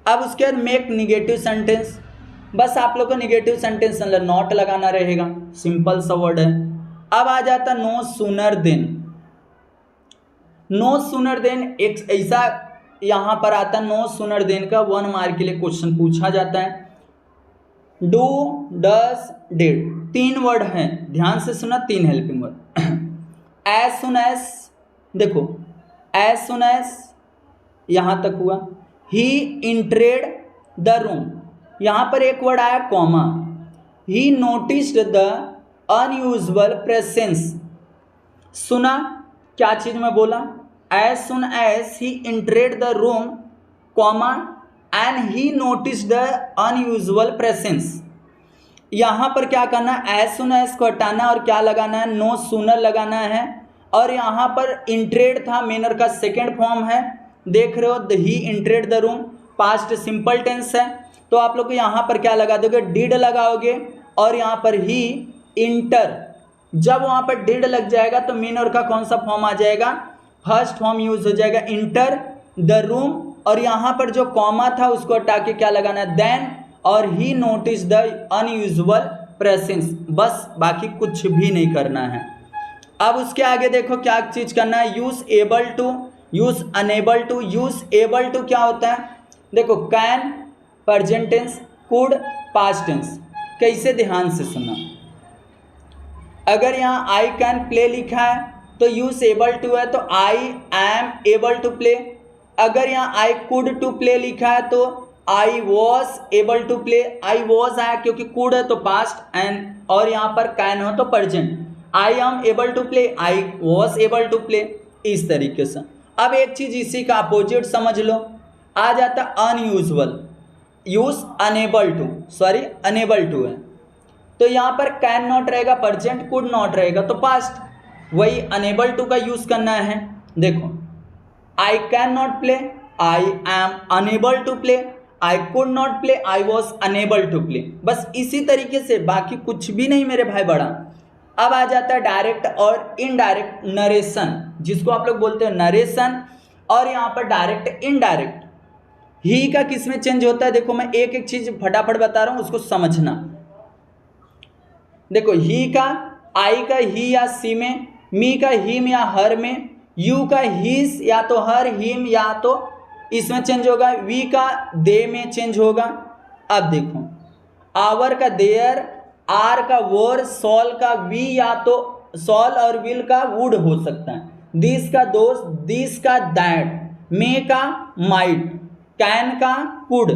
अब उसके बाद मेक निगेटिव सेंटेंस, बस आप लोग को निगेटिव सेंटेंस अंदर नॉट लगाना रहेगा, सिंपल सा वर्ड है। अब आ जाता no sooner than. No sooner than एक ऐसा यहां पर आता, नो सूनर देन का 1 मार्क के लिए क्वेश्चन पूछा जाता है। डू, डस, डिड, 3 वर्ड हैं, ध्यान से सुना, 3 helping word. As soon as, देखो एज सुन एज यहां तक हुआ, ही इंटरेड द रूम, यहां पर एक वर्ड आया comma, he noticed the unusual presence, सुना क्या चीज में बोला, as soon as he entered the room comma and he noticed the unusual presence. यहाँ पर क्या करना है, एज सुन एज को हटाना और क्या लगाना है, नो सूनर लगाना है। और यहाँ पर इंटरेड था, मेनर का सेकेंड फॉर्म है, देख रहे हो, he entered the room, past simple tense है, तो आप लोग को यहाँ पर क्या लगा दोगे, डिड लगाओगे, और यहाँ पर ही इंटर, जब वहाँ पर डिड लग जाएगा तो मेनर का कौन सा फॉर्म आ जाएगा, फर्स्ट फॉर्म यूज हो जाएगा, इंटर द रूम, और यहाँ पर जो कॉमा था उसको हटा के क्या लगाना है, देन, और ही नोटिस द अनयूजुअल प्रेजेंस, बस बाकी कुछ भी नहीं करना है। अब उसके आगे देखो क्या चीज करना है, use able to, use unable to. Use able to क्या होता है, देखो can present tense, could past tense, कैसे ध्यान से सुनना। अगर यहाँ आई कैन प्ले लिखा है तो यूज एबल टू है तो I am able to play. अगर यहाँ आई कुड टू प्ले लिखा है तो I was able to play, I was आया क्योंकि कुड है तो पास्ट, एंड और यहाँ पर कैन हो तो present, I am able to play, I was able to play, इस तरीके से। अब एक चीज इसी का अपोजिट समझ लो, आ जाता unusual, use unable to, sorry unable to है, तो यहाँ पर कैन नॉट रहेगा, प्रेजेंट कुड नॉट रहेगा, तो पास्ट वही अनेबल टू का यूज करना है। देखो I can not play, I am unable to play, I could not play, I was unable to play, बस इसी तरीके से, बाकी कुछ भी नहीं मेरे भाई बड़ा। अब आ जाता है डायरेक्ट और इनडायरेक्ट नरेशन, जिसको आप लोग बोलते हैं नरेशन, और यहाँ पर डायरेक्ट इनडायरेक्ट। ही का किस में चेंज होता है, देखो मैं एक एक चीज फटाफट बता रहा हूं, उसको समझना। देखो ही का, आई का ही या सी में, मी का हिम या हर में, यू का हिस या तो हर, हिम या तो इसमें चेंज होगा, वी का दे में चेंज होगा। अब देखो आवर का देयर, आर का वोर, सॉल का वी या तो सॉल और विल का वुड हो सकता है, दिस का दोस्त, दिस का दैट, मे का माइट, कैन का कुड,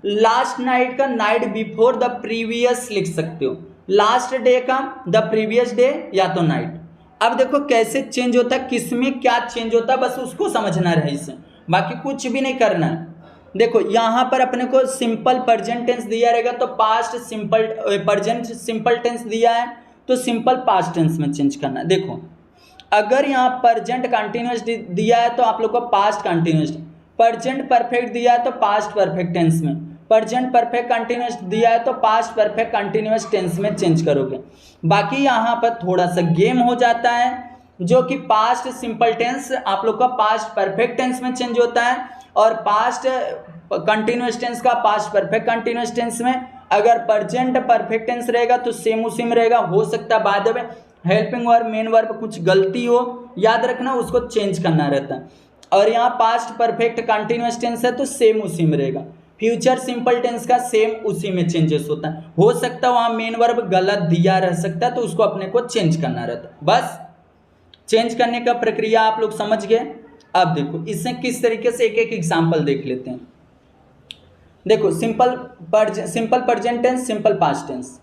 लास्ट नाइट का नाइट बिफोर द प्रीवियस लिख सकते हो, लास्ट डे का द प्रीवियस डे या तो नाइट। अब देखो कैसे चेंज होता है, किस में क्या चेंज होता है, बस उसको समझना रहे इससे, बाकी कुछ भी नहीं करना है। देखो यहाँ पर अपने को सिंपल प्रेजेंट टेंस दिया रहेगा, तो past simple, present simple tense दिया है तो सिंपल पास्ट टेंस में चेंज करना है। देखो अगर यहाँ प्रेजेंट कंटिन्यूअस दिया है तो आप लोग को पास्ट कंटिन्यूअस, प्रेजेंट परफेक्ट दिया है तो पास्ट परफेक्ट टेंस में, प्रेजेंट परफेक्ट कंटिन्यूअस दिया है तो पास्ट परफेक्ट कंटिन्यूअस टेंस में चेंज करोगे। बाकी यहाँ पर थोड़ा सा गेम हो जाता है, जो कि पास्ट सिंपल टेंस आप लोग का पास्ट परफेक्ट टेंस में चेंज होता है, और पास्ट कंटिन्यूअस टेंस का पास्ट परफेक्ट कंटिन्यूअस टेंस में। अगर प्रेजेंट परफेक्ट टेंस रहेगा तो सेम उसी में रहेगा, हो सकता है बाद में हेल्पिंग वर्ब मेन वर्ब कुछ गलती हो, याद रखना उसको चेंज करना रहता है। और यहाँ पास्ट परफेक्ट कंटिन्यूअस टेंस है तो सेम उसी में रहेगा। फ्यूचर सिंपल टेंस का सेम उसी में चेंजेस होता है, हो सकता है वहाँ मेन वर्ब गलत दिया रह सकता है तो उसको अपने को चेंज करना रहता है। बस चेंज करने का प्रक्रिया आप लोग समझ गए। अब देखो इससे किस तरीके से एक एक एग्जाम्पल देख लेते हैं। देखो simple present tense, simple past tense,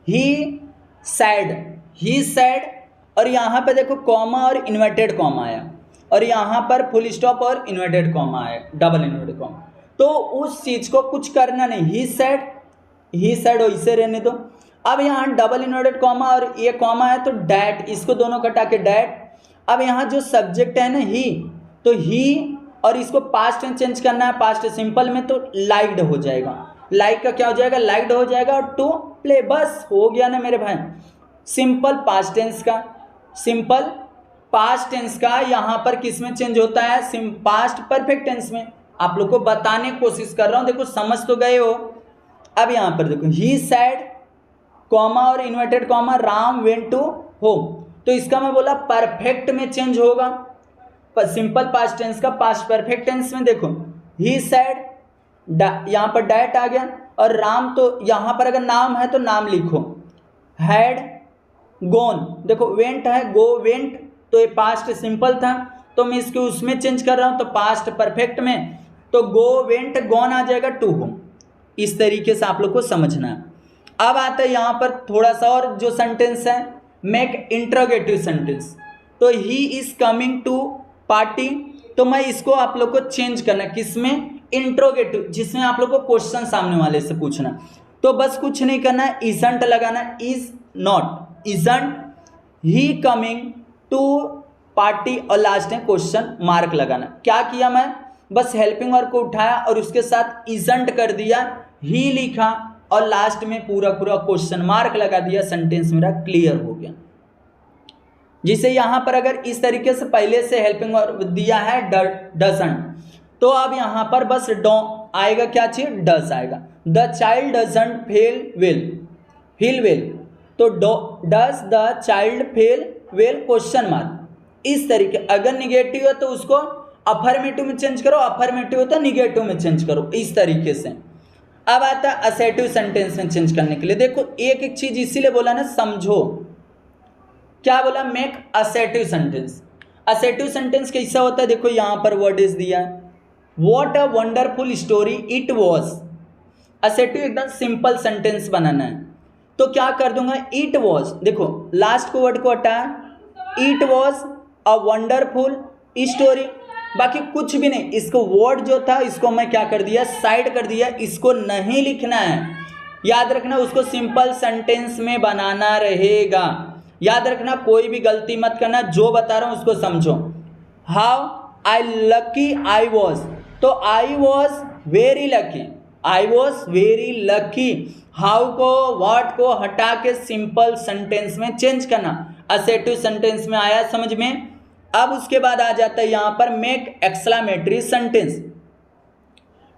he said, और यहाँ पे देखो कॉमा और इन्वर्टेड कॉमा आया, और यहाँ पर फुल स्टॉप और इन्वर्टेड कॉमा आया, डबल इन्वर्टेड कॉमा, तो उस चीज को कुछ करना नहीं, ही सैड इसे रहने दो। अब यहाँ डबल इन्वर्टेड कॉमा और ये कॉमा है तो डैट, इसको दोनों कटा के डैट। अब यहाँ जो सब्जेक्ट है ना ही, तो ही और इसको पास्ट में चेंज करना है, पास्ट सिंपल में तो लाइक्ड हो जाएगा, लाइक का क्या हो जाएगा, लाइक्ड हो जाएगा, और टू प्ले, बस हो गया ना मेरे भाई। सिंपल पास्ट टेंस का, सिंपल पास्ट टेंस का यहाँ पर किस में चेंज होता है, पास्ट परफेक्ट टेंस में। आप लोग को बताने की कोशिश कर रहा हूँ, देखो समझ तो गए हो। अब यहाँ पर देखो ही सैड कॉमा और inverted comma, Ram went to home, तो इसका मैं बोला परफेक्ट में चेंज होगा, सिंपल पास्ट टेंस का पास्ट परफेक्ट टेंस में। देखो ही सैड, यहाँ पर डैट आ गया, और राम तो यहाँ पर अगर नाम है तो नाम लिखो, हैड गोन, देखो वेंट है, गो वेंट, तो ये पास्ट सिंपल था तो मैं इसको उसमें चेंज कर रहा हूँ, तो पास्ट परफेक्ट में तो गो वेंट गॉन आ जाएगा टू होम। इस तरीके से आप लोग को समझना है। अब आता है यहाँ पर थोड़ा सा और जो सेंटेंस है, मेक इंट्रोगेटिव सेंटेंस, तो he is coming to party, तो मैं इसको आप लोग को चेंज करना किसमें, इंट्रोगेटिव, जिसमें आप लोग को क्वेश्चन सामने वाले से पूछना। तो बस कुछ नहीं करना है, इजंट लगाना, is not, isn't he coming to party, और लास्ट में क्वेश्चन मार्क लगाना। क्या किया मैं, बस हेल्पिंग वर्ब को उठाया और उसके साथ इजंट कर दिया, ही लिखा और लास्ट में पूरा क्वेश्चन मार्क लगा दिया, सेंटेंस मेरा क्लियर हो गया। जिसे यहाँ पर अगर इस तरीके से पहले से हेल्पिंग वर्ब दिया है डजंट, तो अब यहाँ पर बस आएगा क्या चीज, डज आएगा। The child doesn't feel well, तो does the child feel well question mark. इस तरीके, अगर निगेटिव है तो उसको अफर्मेटिव में चेंज करो, अफर्मेटिव हो तो निगेटिव में चेंज करो, इस तरीके से। अब आता है असेटिव सेंटेंस में चेंज करने के लिए। देखो एक एक चीज इसीलिए बोला ना, समझो क्या बोला, make assertive sentence. Assertive sentence कैसा होता है, देखो यहाँ पर वर्ड इज दिया है, what a wonderful story it was. Assertive एकदम सिंपल सेंटेंस बनाना है, तो क्या कर दूंगा, इट वॉज, देखो लास्ट को वर्ड को हटाया, it was a wonderful story, बाकी कुछ भी नहीं। इसको वर्ड जो था इसको मैं क्या कर दिया, साइड कर दिया, इसको नहीं लिखना है। याद रखना उसको सिंपल सेंटेंस में बनाना रहेगा। याद रखना कोई भी गलती मत करना, जो बता रहा हूं उसको समझो। How I lucky I was, तो I was very lucky, I was very lucky. How को व्हाट को हटा के सिंपल सेंटेंस में चेंज करना, असेटिव सेंटेंस में आया समझ में। अब उसके बाद आ जाता है यहां पर मेक एक्सक्लेमेटरी सेंटेंस।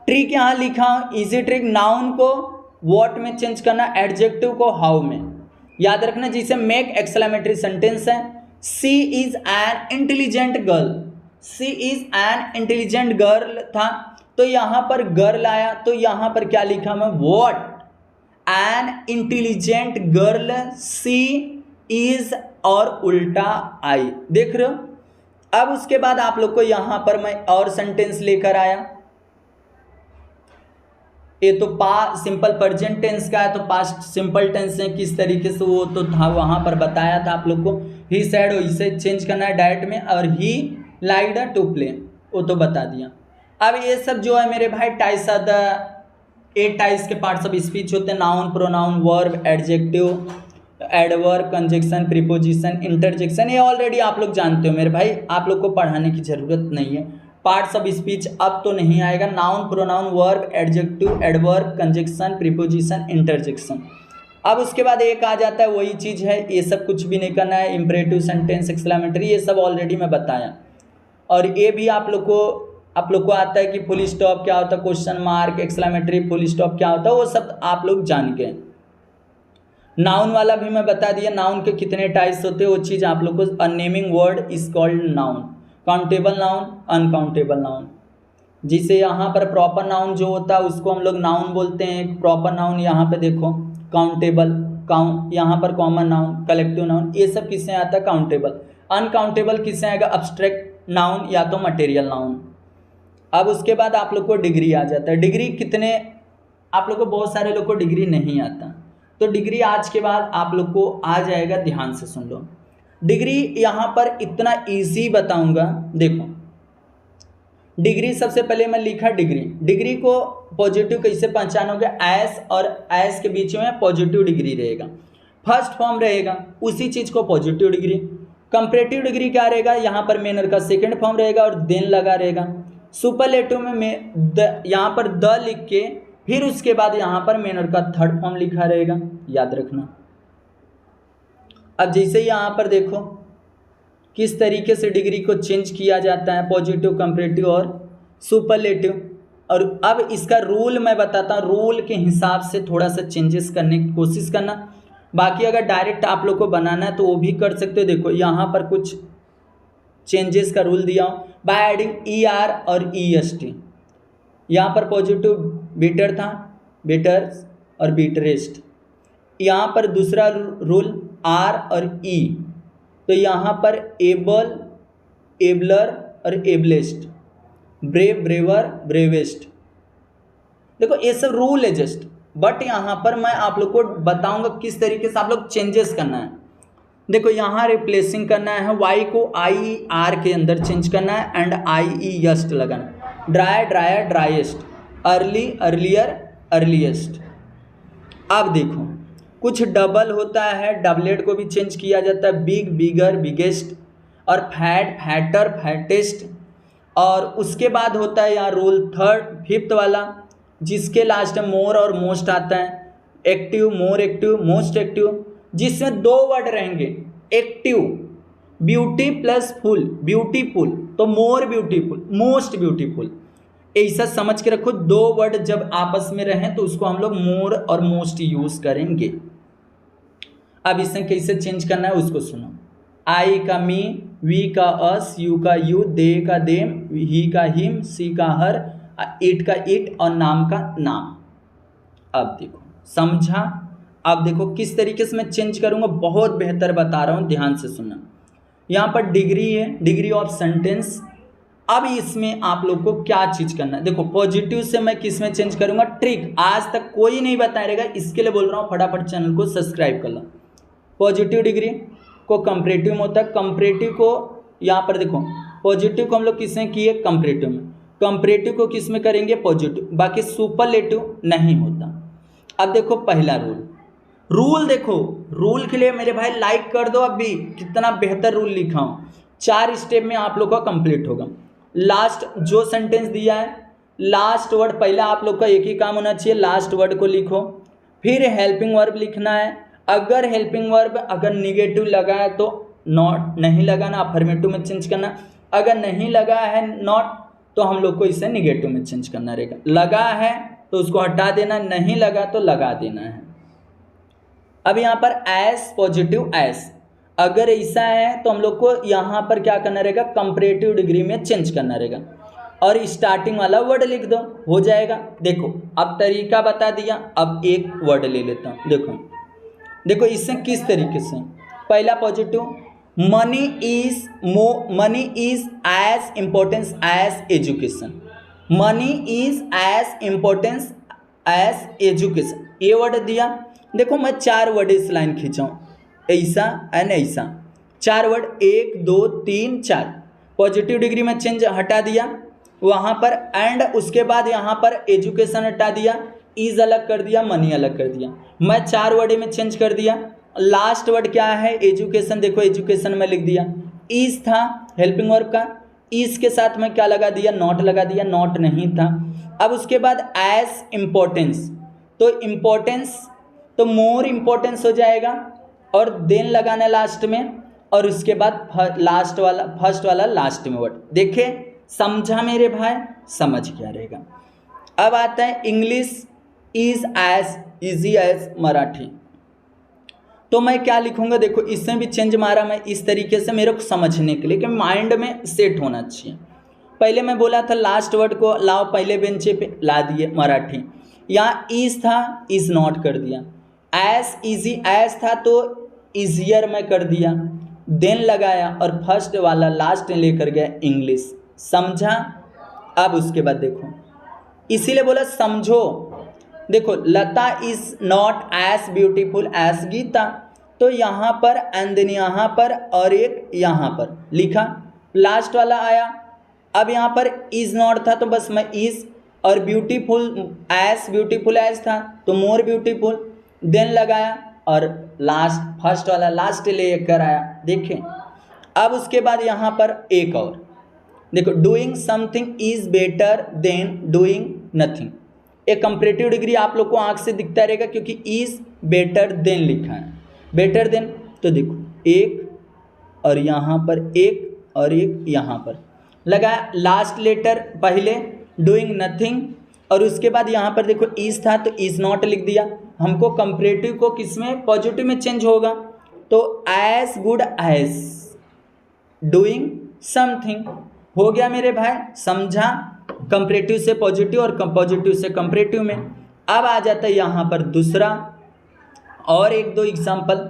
ट्रिक यहां लिखा हूं, इजी ट्रिक। नाउन को व्हाट में चेंज करना, एडजेक्टिव को हाउ में। याद रखना जिसे मेक एक्सक्लेमेटरी सेंटेंस है। She is an intelligent girl, she is an intelligent girl था, तो यहां पर गर्ल आया, तो यहां पर क्या लिखा मैं, what an intelligent girl she is, और उल्टा आई, देख रहे हो। अब उसके बाद आप लोग को यहां पर मैं और सेंटेंस लेकर आया। ये तो सिंपल प्रेजेंट टेंस का है, तो पास्ट सिंपल टेंस है किस तरीके से वो तो था वहां पर बताया था आप लोग को। ही सेड इसे चेंज करना है डायरेक्ट में, और ही लाइक्ड टू प्ले वो तो बता दिया। अब ये सब जो है मेरे भाई टाइप्स ऑफ द 8 टाइप्स के पार्ट्स ऑफ स्पीच होते हैं। Noun, pronoun, verb, adjective, adverb, conjunction, preposition, interjection, ये ऑलरेडी आप लोग जानते हो मेरे भाई, आप लोग को पढ़ाने की जरूरत नहीं है। पार्ट्स ऑफ स्पीच अब तो नहीं आएगा। Noun, pronoun, verb, adjective, adverb, conjunction, preposition, interjection. अब उसके बाद एक आ जाता है वही चीज़ है, ये सब कुछ भी नहीं करना है। इंपरेटिव सेंटेंस, एक्सक्लेमेटरी, ये सब ऑलरेडी मैं बताया। और ये भी आप लोग को आता है कि फुल स्टॉप क्या होता है, question mark, exclamatory, full stop क्या होता है, वो सब आप लोग जान गए। नाउन वाला भी मैं बता दिया, नाउन के कितने टाइप्स होते हैं वो चीज़ आप लोग को। अ naming word is called noun, countable noun, uncountable noun. जिसे यहाँ पर प्रॉपर नाउन जो होता है उसको हम लोग नाउन बोलते हैं। प्रॉपर नाउन यहाँ पे देखो, काउंटेबल, यहाँ पर कॉमन नाउन, कलेक्टिव नाउन, ये सब किससे आता है, काउंटेबल। अनकाउंटेबल किससे आएगा, अब्स्ट्रैक्ट नाउन या तो मटेरियल नाउन। अब उसके बाद आप लोग को डिग्री आ जाता है। डिग्री कितने, आप लोग को बहुत सारे लोग को डिग्री नहीं आता, तो डिग्री आज के बाद आप लोग को आ जाएगा, ध्यान से सुन लो। डिग्री यहाँ पर इतना इजी बताऊंगा, देखो डिग्री सबसे पहले मैं लिखा डिग्री। डिग्री को पॉजिटिव कैसे पहचानोगे, एस और एस के बीच में पॉजिटिव डिग्री रहेगा, फर्स्ट फॉर्म रहेगा, उसी चीज को पॉजिटिव डिग्री। कंपैरेटिव डिग्री क्या रहेगा, यहाँ पर मेनर का सेकंड फॉर्म रहेगा और देन लगा रहेगा। सुपरलेटिव में यहाँ पर द लिख के फिर उसके बाद यहाँ पर मेनर का थर्ड फॉर्म लिखा रहेगा, याद रखना। अब जैसे यहाँ पर देखो किस तरीके से डिग्री को चेंज किया जाता है, पॉजिटिव, कंपैरेटिव और सुपरलेटिव। और अब इसका रूल मैं बताता हूँ, रूल के हिसाब से थोड़ा सा चेंजेस करने की कोशिश करना। बाकी अगर डायरेक्ट आप लोग को बनाना है तो वो भी कर सकते हो। देखो यहाँ पर कुछ चेंजेस का रूल दिया हूँ, बाय एडिंग ER और EST। यहाँ पर पॉजिटिव बेटर था, बेटर्स और बेटरेस्ट। यहाँ पर दूसरा रूल R और E, तो यहाँ पर एबल, एबलर और एबलेस्ट, ब्रेव, ब्रेवर, ब्रेवेस्ट। देखो ये सब रूल है जस्ट, बट यहाँ पर मैं आप लोग को बताऊंगा किस तरीके से आप लोग चेंजेस करना है। देखो यहाँ रिप्लेसिंग करना है, Y को IR के अंदर चेंज करना है एंड IEST लगाना है। Dry, dryer, driest, early, earlier, earliest. अब देखो कुछ डबल होता है, डबलेट को भी चेंज किया जाता है, बिग, बिगर, बिगेस्ट, और फैट, फैटर, फैटेस्ट। और उसके बाद होता है यहाँ रूल फिफ्थ वाला, जिसके लास्ट में मोर और मोस्ट आता है। Active, more active, most active, जिसमें 2 वर्ड रहेंगे। Active, beauty plus full, beautiful, तो मोर ब्यूटीफुल, मोस्ट ब्यूटीफुल। ऐसा समझ के रखो, 2 वर्ड जब आपस में रहें तो उसको हम लोग मोर और मोस्ट यूज करेंगे। अब इसे कैसे चेंज करना है उसको सुनो। आई का मी, वी का अस, यू का यू, दे का देम, ही का हिम, सी का हर, इट का इट और नाम का नाम। अब देखो समझा। अब देखो किस तरीके से मैं चेंज करूंगा, बहुत बेहतर बता रहा हूं, ध्यान से सुनना। यहाँ पर डिग्री है, डिग्री ऑफ सेंटेंस। अब इसमें आप लोग को क्या चीज करना है, देखो पॉजिटिव से मैं किस में चेंज करूंगा, ट्रिक आज तक कोई नहीं बताएगा, इसके लिए बोल रहा हूँ फटाफट चैनल को सब्सक्राइब कर लो। पॉजिटिव डिग्री को कंपैरेटिव में होता है, कंपैरेटिव को यहाँ पर देखो पॉजिटिव को हम लोग किसमें किए, कंपैरेटिव में, कंपैरेटिव को किस में करेंगे, पॉजिटिव, बाकी सुपरलेटिव नहीं होता। अब देखो पहला रूल देखो, रूल के लिए मेरे भाई लाइक कर दो, अभी कितना बेहतर रूल लिखा हूँ। 4 स्टेप में आप लोग का कंप्लीट होगा। लास्ट जो सेंटेंस दिया है, लास्ट वर्ड पहला आप लोग का एक ही काम होना चाहिए, लास्ट वर्ड को लिखो, फिर हेल्पिंग वर्ब लिखना है। अगर हेल्पिंग वर्ब अगर निगेटिव लगा है तो नॉट नहीं लगाना, अफर्मेटिव में चेंज करना। अगर नहीं लगा है नॉट तो हम लोग को इसे निगेटिव में चेंज करना रहेगा। लगा है तो उसको हटा देना, नहीं लगा तो लगा देना है। अब यहाँ पर एस पॉजिटिव एस, अगर ऐसा है तो हम लोग को यहाँ पर क्या करना रहेगा, कंपैरेटिव डिग्री में चेंज करना रहेगा और स्टार्टिंग वाला वर्ड लिख दो, हो जाएगा। देखो अब तरीका बता दिया, अब एक वर्ड ले लेता हूँ। देखो इससे किस तरीके से, पहला positive, money is as importance as education, money is as importance as education, ये वर्ड दिया। देखो मैं 4 वर्ड इस लाइन खींचाऊँ, ऐसा एंड ऐसा, 4 वर्ड, 1 2 3 4, पॉजिटिव डिग्री में चेंज हटा दिया, वहाँ पर एंड, उसके बाद यहाँ पर एजुकेशन हटा दिया, इज अलग कर दिया, मनी अलग कर दिया। मैं 4 वर्ड में चेंज कर दिया। लास्ट वर्ड क्या है, एजुकेशन, देखो एजुकेशन में लिख दिया, इज था हेल्पिंग वर्ब का, इज के साथ में क्या लगा दिया, नॉट लगा दिया, नॉट नहीं था। अब उसके बाद एज इम्पोर्टेंस, तो इम्पोर्टेंस तो मोर इम्पोर्टेंस हो जाएगा और देन लगाना लास्ट में, और उसके बाद फर्स्ट वाला लास्ट में वर्ड। देखे, समझा मेरे भाई, समझ क्या रहेगा। अब आता है English is as easy as Marathi, तो मैं क्या लिखूंगा, देखो इसमें भी चेंज मारा मैं इस तरीके से, मेरे को समझने के लिए कि माइंड में सेट होना चाहिए। पहले मैं बोला था लास्ट वर्ड को लाओ पहले बेंचे पे, ला दिए मराठी, यहाँ इज था इज नॉट कर दिया, एज इजी एज था तो इजियर में कर दिया, देन लगाया और फर्स्ट वाला लास्ट लेकर गया इंग्लिश, समझा। अब उसके बाद देखो, इसीलिए बोला समझो। देखो Lata is not as beautiful as Geeta, तो यहाँ पर एंड देन यहाँ पर और एक यहाँ पर लिखा, लास्ट वाला आया। अब यहाँ पर इज नॉट था तो बस मैं इज, और ब्यूटीफुल एज था तो मोर ब्यूटीफुल, देन लगाया और लास्ट फर्स्ट वाला लास्ट लेकर आया। देखें अब उसके बाद यहाँ पर एक और देखो, doing something is better than doing nothing. एक कंपैरेटिव डिग्री आप लोग को आंख से दिखता रहेगा क्योंकि इज बेटर देन लिखा है, बेटर देन। तो देखो एक और यहाँ पर एक और एक यहाँ पर लगाया, लास्ट लेटर पहले डूइंग नथिंग, और उसके बाद यहाँ पर देखो इज था तो इज नॉट लिख दिया। हमको कंपैरेटिव को किस में, पॉजिटिव में चेंज होगा, तो as good as doing something हो गया मेरे भाई, समझा। कंपैरेटिव से पॉजिटिव और पॉजिटिव से कंपैरेटिव में। अब आ जाता है यहाँ पर दूसरा और एक दो एग्जाम्पल,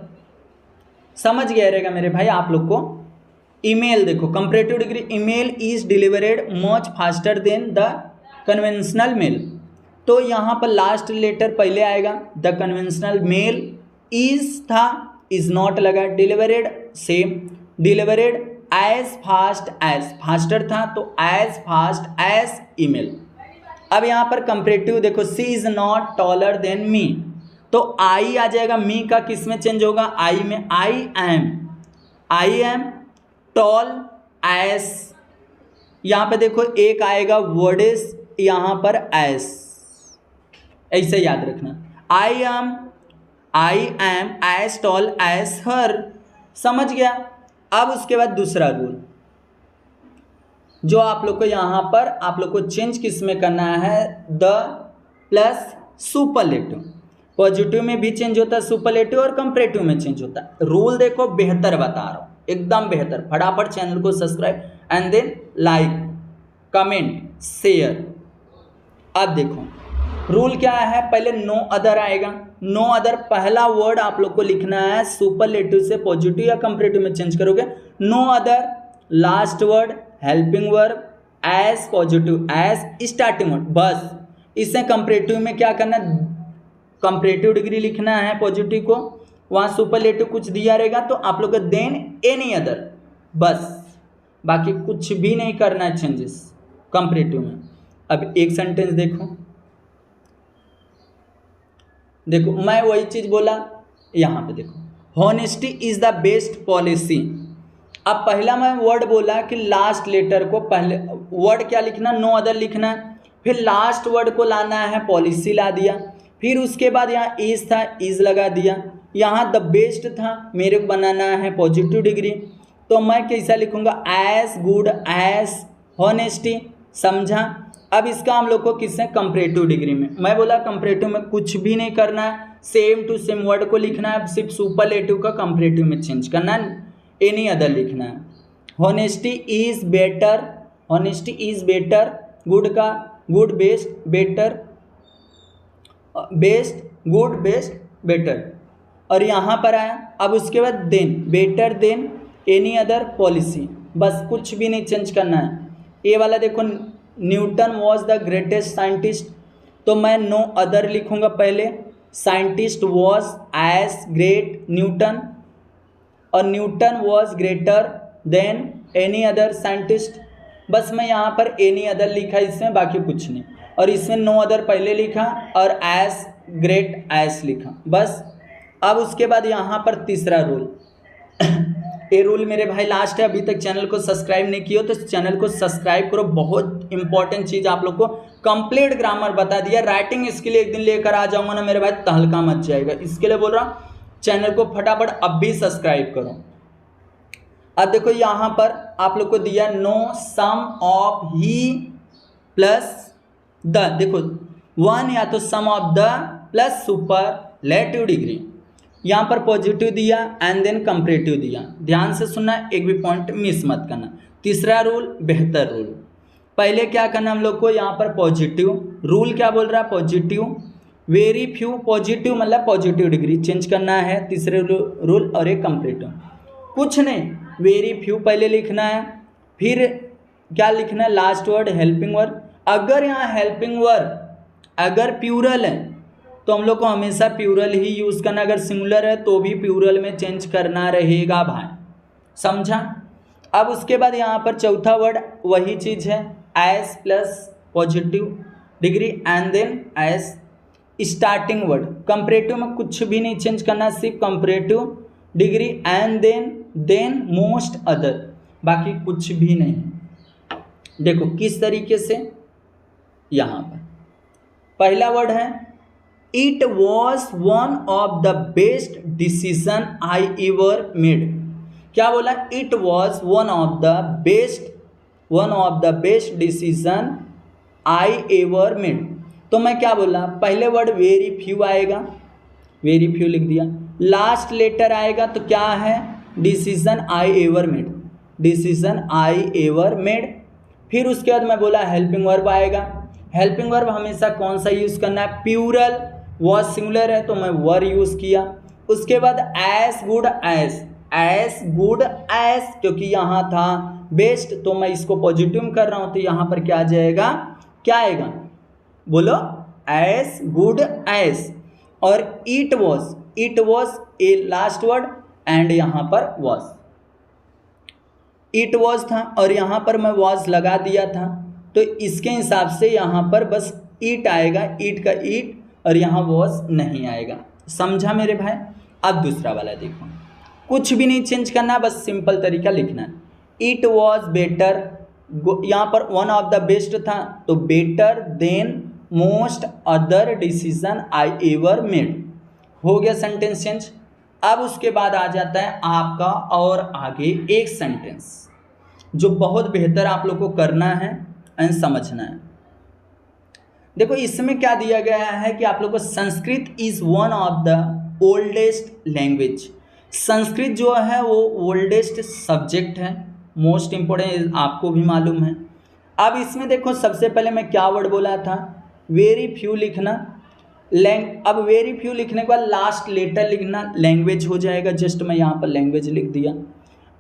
समझ गया रहेगा मेरे भाई आप लोग को। ईमेल देखो, comparative degree, email is delivered much faster than the conventional mail, तो यहाँ पर लास्ट लेटर पहले आएगा, द कन्वेंशनल मेल इज था इज नॉट लगा, delivered same, delivered as fast as, faster था तो एज फास्ट एज ईमेल। अब यहाँ पर कंपैरेटिव देखो, she is not taller than me, तो आई आ जाएगा, मी का किस में चेंज होगा, आई में, आई एम टॉल एज। यहाँ पे देखो एक आएगा वर्ड इज, यहाँ पर एज, ऐसे याद रखना, I am as tall as her, समझ गया। अब उसके बाद दूसरा रूल जो आप लोग को यहाँ पर आप लोग को चेंज किस में करना है, द प्लस सुपरलेटिव। पॉजिटिव में भी चेंज होता है सुपरलेटिव और कंपैरेटिव में चेंज होता है। रूल देखो बेहतर बता रहा हूँ, एकदम बेहतर। फटाफट चैनल को subscribe and then like comment share. अब देखो रूल क्या है, पहले नो अदर आएगा, नो अदर पहला वर्ड आप लोग को लिखना है, सुपरलेटिव से पॉजिटिव या कंपैरेटिव में चेंज करोगे, no other last word helping verb as positive as starting word, बस। इससे कंपैरेटिव में क्या करना, कंपैरेटिव डिग्री लिखना है पॉजिटिव को, वहाँ सुपरलेटिव कुछ दिया रहेगा तो आप लोग का देन एनी अदर, बस। बाकी कुछ भी नहीं करना है चेंजेस कंपैरेटिव में। अब एक सेंटेंस देखो मैं वही चीज़ बोला यहाँ पे देखो, honesty is the best policy. अब पहला मैं वर्ड बोला कि लास्ट लेटर को पहले वर्ड क्या लिखना, नो अदर लिखना है, फिर लास्ट वर्ड को लाना है, पॉलिसी ला दिया, फिर उसके बाद यहाँ इज था, इज लगा दिया, यहाँ द बेस्ट था, मेरे को बनाना है पॉजिटिव डिग्री, तो मैं कैसा लिखूँगा, एज गुड एज हॉनेस्टी, समझा। अब इसका हम लोग को किससे, कंपैरेटिव डिग्री में। मैं बोला कंपैरेटिव में कुछ भी नहीं करना है, सेम टू सेम वर्ड को लिखना है, सिर्फ सुपरलेटिव का कंपैरेटिव में चेंज करना है, एनी अदर लिखना है। Honesty is better, honesty is better, good का good best better, best good best better, और यहाँ पर आया। अब उसके बाद then, better than any other policy, बस कुछ भी नहीं चेंज करना है। ये वाला देखो, Newton was the greatest scientist, तो मैं नो अदर लिखूँगा पहले, scientist was as great Newton, और Newton was greater than any other scientist, बस मैं यहाँ पर एनी अदर लिखा इसमें, बाकी कुछ नहीं, और इसमें नो अदर पहले लिखा और एज ग्रेट एज लिखा, बस। अब उसके बाद यहाँ पर तीसरा रूल ये रूल मेरे भाई लास्ट है, अभी तक चैनल को सब्सक्राइब नहीं किया तो चैनल को सब्सक्राइब करो, बहुत इंपॉर्टेंट चीज़ आप लोग को कंप्लीट ग्रामर बता दिया। राइटिंग इसके लिए एक दिन लेकर आ जाऊंगा ना मेरे भाई, तहलका मच जाएगा, इसके लिए बोल रहा हूँ चैनल को फटाफट अब भी सब्सक्राइब करो। अब देखो यहाँ पर आप लोग को दिया no some of he plus the, देखो वन या तो some of the plus superlative degree, यहाँ पर पॉजिटिव दिया एंड देन कंपैरेटिव दिया, ध्यान से सुनना, एक भी पॉइंट मिस मत करना। तीसरा रूल बेहतर रूल, पहले क्या करना हम लोग को, यहाँ पर पॉजिटिव, रूल क्या बोल रहा है, पॉजिटिव, वेरी फ्यू, पॉजिटिव मतलब पॉजिटिव डिग्री चेंज करना है, तीसरे रूल, और एक कंपैरेटिव, कुछ नहीं, वेरी फ्यू पहले लिखना है, फिर क्या लिखना है, लास्ट वर्ड हेल्पिंग वर्ड। अगर यहाँ हेल्पिंग वर्ड अगर प्यूरल है तो हम लोग को हमेशा प्यूरल ही यूज़ करना, अगर सिंगुलर है तो भी प्यूरल में चेंज करना रहेगा भाई, समझा। अब उसके बाद यहाँ पर चौथा वर्ड वही चीज़ है, as plus positive degree and then as starting word. Comparative में कुछ भी नहीं चेंज करना, सिर्फ comparative degree and then most other, बाकी कुछ भी नहीं। देखो किस तरीके से, यहाँ पर पहला वर्ड है it was one of the best decision I ever made. क्या बोला, it was one of the best decision I ever made, तो मैं क्या बोला, पहले वर्ड वेरी फ्यू आएगा, वेरी फ्यू लिख दिया, लास्ट लेटर आएगा तो क्या है, decision I ever made, decision I ever made. फिर उसके बाद मैं बोला हेल्पिंग वर्ब आएगा, हेल्पिंग वर्ब हमेशा कौन सा यूज़ करना है, प्यूरल, वॉज सिंगुलर है तो मैं वर यूज़ किया। उसके बाद एज गुड एज, क्योंकि यहाँ था बेस्ट तो मैं इसको पॉजिटिव में कर रहा हूँ, तो यहाँ पर क्या आ जाएगा, क्या आएगा, बोलो, एज गुड एज। और it was a last word and यहाँ पर वॉज, इट वॉज था और यहाँ पर मैं वॉज लगा दिया था, तो इसके हिसाब से यहाँ पर बस ईट आएगा, ईट का ईट, और यहाँ वॉज नहीं आएगा, समझा मेरे भाई। अब दूसरा वाला देखो, कुछ भी नहीं चेंज करना, बस सिंपल तरीका लिखना है, इट वॉज बेटर, यहाँ पर वन ऑफ द बेस्ट था तो better than most other decision I ever made, हो गया सेंटेंस चेंज। अब उसके बाद आ जाता है आपका और आगे एक सेंटेंस जो बहुत बेहतर आप लोग को करना है एंड समझना है। देखो इसमें क्या दिया गया है कि आप लोग को Sanskrit is one of the oldest language, Sanskrit जो है वो ओल्डेस्ट सब्जेक्ट है, मोस्ट इम्पोर्टेंट, आपको भी मालूम है। अब इसमें देखो सबसे पहले मैं क्या वर्ड बोला था, वेरी फ्यू लिखना, अब वेरी फ्यू लिखने के बाद लास्ट लेटर लिखना, लैंग्वेज हो जाएगा, जस्ट मैं यहाँ पर लैंग्वेज लिख दिया।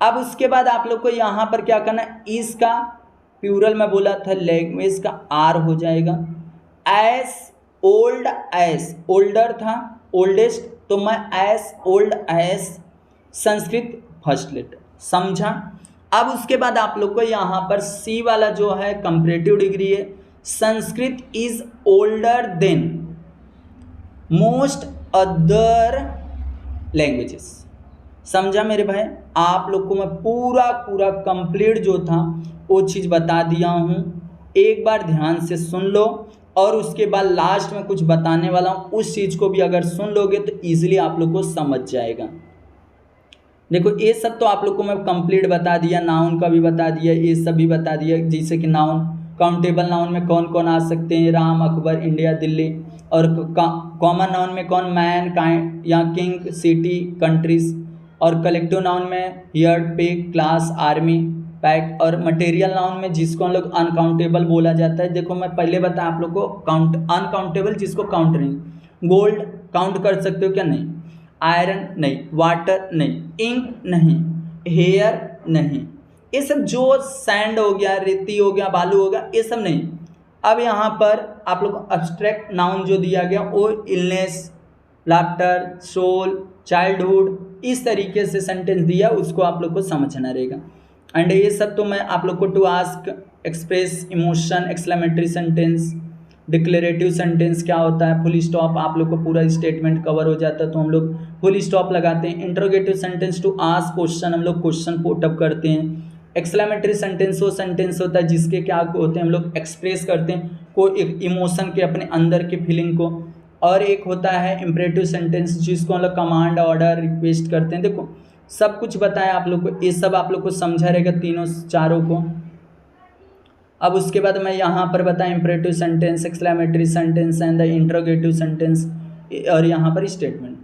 अब उसके बाद आप लोग को यहाँ पर क्या करना, इसका प्यूरल में बोला था, लैंग्वेज का आर हो जाएगा, एज ओल्ड एज, ओल्डर था ओल्डेस्ट तो मैं as old as, Sanskrit first letter, समझा। अब उसके बाद आप लोग को यहाँ पर सी वाला जो है कंपैरेटिव डिग्री है, Sanskrit is older than most other languages. समझा मेरे भाई, आप लोग को मैं पूरा पूरा कंप्लीट जो था वो चीज़ बता दिया हूँ, एक बार ध्यान से सुन लो और उसके बाद लास्ट में कुछ बताने वाला हूँ, उस चीज़ को भी अगर सुन लोगे तो ईजिली आप लोग को समझ जाएगा। देखो ये सब तो आप लोग को मैं कंप्लीट बता दिया, नाउन का भी बता दिया, ये सब भी बता दिया, जैसे कि नाउन काउंटेबल नाउन में कौन कौन आ सकते हैं, राम, अकबर, इंडिया, दिल्ली, और कॉमन नाउन में कौन, मैन, काइंड या किंग, सिटी, कंट्रीज, और कलेक्टिव नाउन में here, pig, class, army, pack, और मटेरियल नाउन में जिसको हम लोग अनकाउंटेबल बोला जाता है। देखो मैं पहले बताया आप लोग को अनकाउंटेबल जिसको काउंट नहीं, गोल्ड काउंट कर सकते हो क्या, नहीं, आयरन नहीं, वाटर नहीं, इंक नहीं, हेयर नहीं, ये सब जो सैंड हो गया, रेती हो गया, बालू हो गया, ये सब नहीं। अब यहाँ पर आप लोग को एब्स्ट्रैक्ट नाउन जो दिया गया वो इलनेस, लाफ्टर, सोल, चाइल्डहुड, इस तरीके से सेंटेंस दिया, उसको आप लोग को समझना रहेगा। एंड ये सब तो मैं आप लोग को to ask, express emotion, exclamatory sentence, declarative sentence क्या होता है, फुल स्टॉप, आप लोग को पूरा स्टेटमेंट कवर हो जाता है तो हम लोग फुल स्टॉप लगाते हैं। Interrogative sentence to ask question, हम लोग क्वेश्चन पुट अप करते हैं। एक्सक्लेमेटरी सेंटेंस वो सेंटेंस होता है जिसके क्या होते हैं, हम लोग एक्सप्रेस करते हैं कोई एक इमोशन के, अपने अंदर के फीलिंग को। और एक होता है इम्परेटिव सेंटेंस जिसको हम लोग कमांड, ऑर्डर, रिक्वेस्ट करते हैं। देखो सब कुछ बताया आप लोग को, ये सब आप लोग को समझा रहेगा तीनों चारों को। अब उसके बाद मैं यहाँ पर बताया imperative sentence, exclamatory sentence and the interrogative sentence, और यहाँ पर स्टेटमेंट।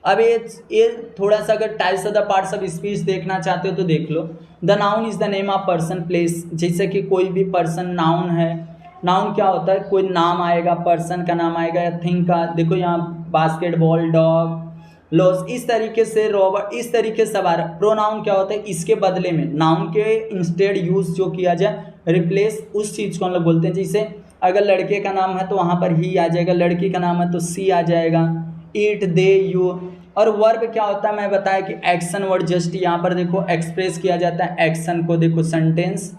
अब ये थोड़ा सा अगर types of the parts of speech देखना चाहते हो तो देख लो। The noun is the name of person, place, जैसे कि कोई भी पर्सन नाउन है। नाउन क्या होता है, कोई नाम आएगा, पर्सन का नाम आएगा या थिंग का। देखो यहाँ बास्केटबॉल, डॉग, लॉस, इस तरीके से रॉबर्ट, इस तरीके से सवार। प्रोनाउन क्या होता है, इसके बदले में नाउन के इंस्टेड यूज जो किया जाए, रिप्लेस, उस चीज़ को हम लोग बोलते हैं। जैसे अगर लड़के का नाम है तो वहाँ पर ही आ जाएगा, लड़की का नाम है तो सी आ जाएगा, ईट, दे, यू। और वर्ब क्या होता है, मैं बताया कि एक्शन वर्ड, जस्ट यहाँ पर देखो एक्सप्रेस किया जाता है एक्शन को। देखो सेंटेंस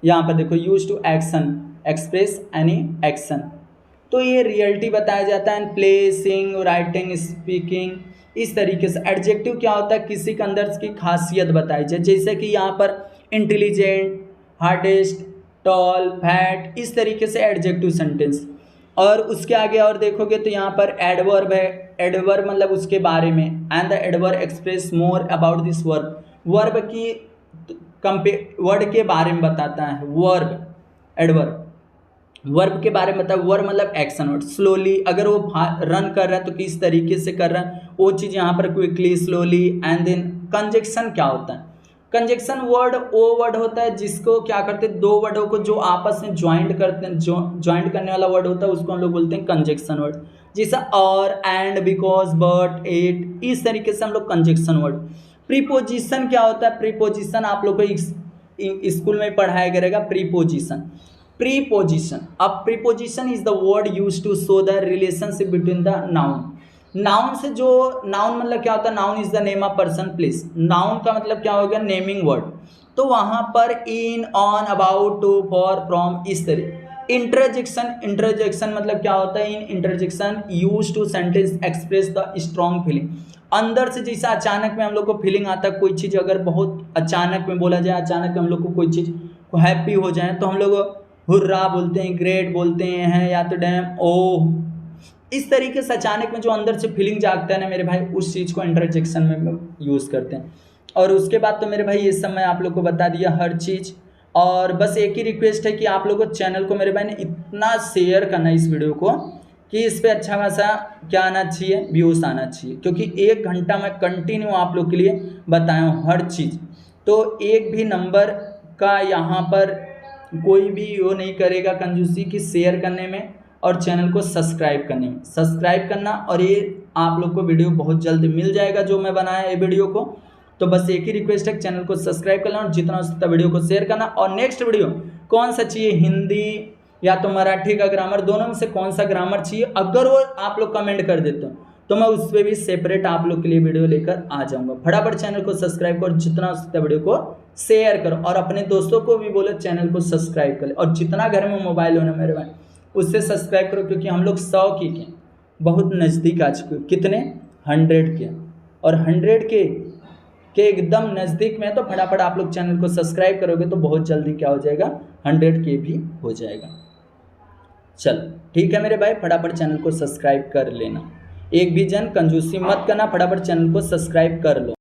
यहाँ पर देखो, use to action, express any action. तो ये रियलिटी बताया जाता है, प्ले, सिंग, राइटिंग, स्पीकिंग, इस तरीके से। एडजेक्टिव क्या होता है, किसी के अंदर की खासियत बताई जाए, जैसे कि यहाँ पर इंटेलिजेंट, हार्डेस्ट, टॉल, फैट, इस तरीके से एडजेक्टिव सेंटेंस। और उसके आगे और देखोगे तो यहाँ पर एडवर्ब है। एडवर्ब मतलब उसके बारे में, and the adverb express more about this verb, verb की वर्ड के बारे में बताता है। वर्ब, एडवर्ब वर्ब के बारे में बताया। वर्ब मतलब एक्शन वर्ड। स्लोली, अगर वो रन कर रहा है तो किस तरीके से कर रहा है, वो चीज़ यहाँ पर quickly, slowly. And then conjunction क्या होता है, कंजक्शन वर्ड वो वर्ड होता है जिसको क्या करते हैं, दो वर्डों को जो आपस में ज्वाइंट करते हैं, ज्वाइंट करने वाला वर्ड होता है, उसको हम लोग बोलते हैं कंजक्शन वर्ड। जैसा और, एंड, बिकॉज, बट, एट, इस तरीके से हम लोग कंजक्शन वर्ड। प्रीपोजिशन क्या होता है, प्रीपोजिशन आप लोग को स्कूल में पढ़ाया करेगा। प्रीपोजिशन, प्रीपोजिशन, अब preposition is the word use to show the relationship between the noun. Noun से जो, नाउन मतलब क्या होता है, noun is the name of person, place. Noun का मतलब क्या हो गया, नेमिंग वर्ड। तो वहाँ पर in, on, about, to, for, from, इस तरह। इंटरजेक्शन, इंटरजेक्शन मतलब क्या होता है, in interjection use to sentence express the strong feeling. अंदर से जैसा अचानक में हम लोग को फीलिंग आता है, कोई चीज़ अगर बहुत अचानक में बोला जाए, अचानक में हम लोग को कोई चीज़ को हैप्पी हो जाए तो हम लोग हुर्रा बोलते हैं, ग्रेट बोलते हैं, या तो डैम, ओह, इस तरीके से अचानक में जो अंदर से फीलिंग जागता है ना मेरे भाई, उस चीज़ को इंटरजेक्शन में यूज़ करते हैं। और उसके बाद तो मेरे भाई ये सब मैं आप लोग को बता दिया हर चीज़। और बस एक ही रिक्वेस्ट है कि आप लोगों को चैनल को मेरे भाई ने इतना शेयर करना इस वीडियो को कि इस पर अच्छा खासा क्या आना चाहिए, व्यूज़ आना चाहिए, क्योंकि 1 घंटा मैं कंटिन्यू आप लोग के लिए बताया हूँ हर चीज़। तो एक भी नंबर का यहाँ पर कोई भी वो नहीं करेगा कंजूसी की शेयर करने में और चैनल को सब्सक्राइब करने में। सब्सक्राइब करना, और ये आप लोग को वीडियो बहुत जल्द मिल जाएगा जो मैं बनाया ये वीडियो को। तो बस एक ही रिक्वेस्ट है, चैनल को सब्सक्राइब करना और जितना हो सकता वीडियो को शेयर करना। और नेक्स्ट वीडियो कौन सा चाहिए, हिंदी या तो मराठी का ग्रामर, दोनों में से कौन सा ग्रामर चाहिए, अगर वो आप लोग कमेंट कर देते हो तो मैं उस पर भी सेपरेट आप लोग के लिए वीडियो लेकर आ जाऊंगा। फटाफट चैनल को सब्सक्राइब करो, जितना हो सकता है वीडियो को शेयर करो और अपने दोस्तों को भी बोलो चैनल को सब्सक्राइब कर ले। और जितना घर में मोबाइल होना मेरे भाई उससे सब्सक्राइब करो, क्योंकि हम लोग 100 के बहुत नज़दीक आ चुके। कितने 100 के, और 100 के एकदम नज़दीक में। तो फटाफट आप लोग चैनल को सब्सक्राइब करोगे तो बहुत जल्दी क्या हो जाएगा 100 के भी हो जाएगा। चलो ठीक है मेरे भाई, फटाफट चैनल को सब्सक्राइब कर लेना। एक भी जन कंजूसी मत करना, फटाफट चैनल को सब्सक्राइब कर लो।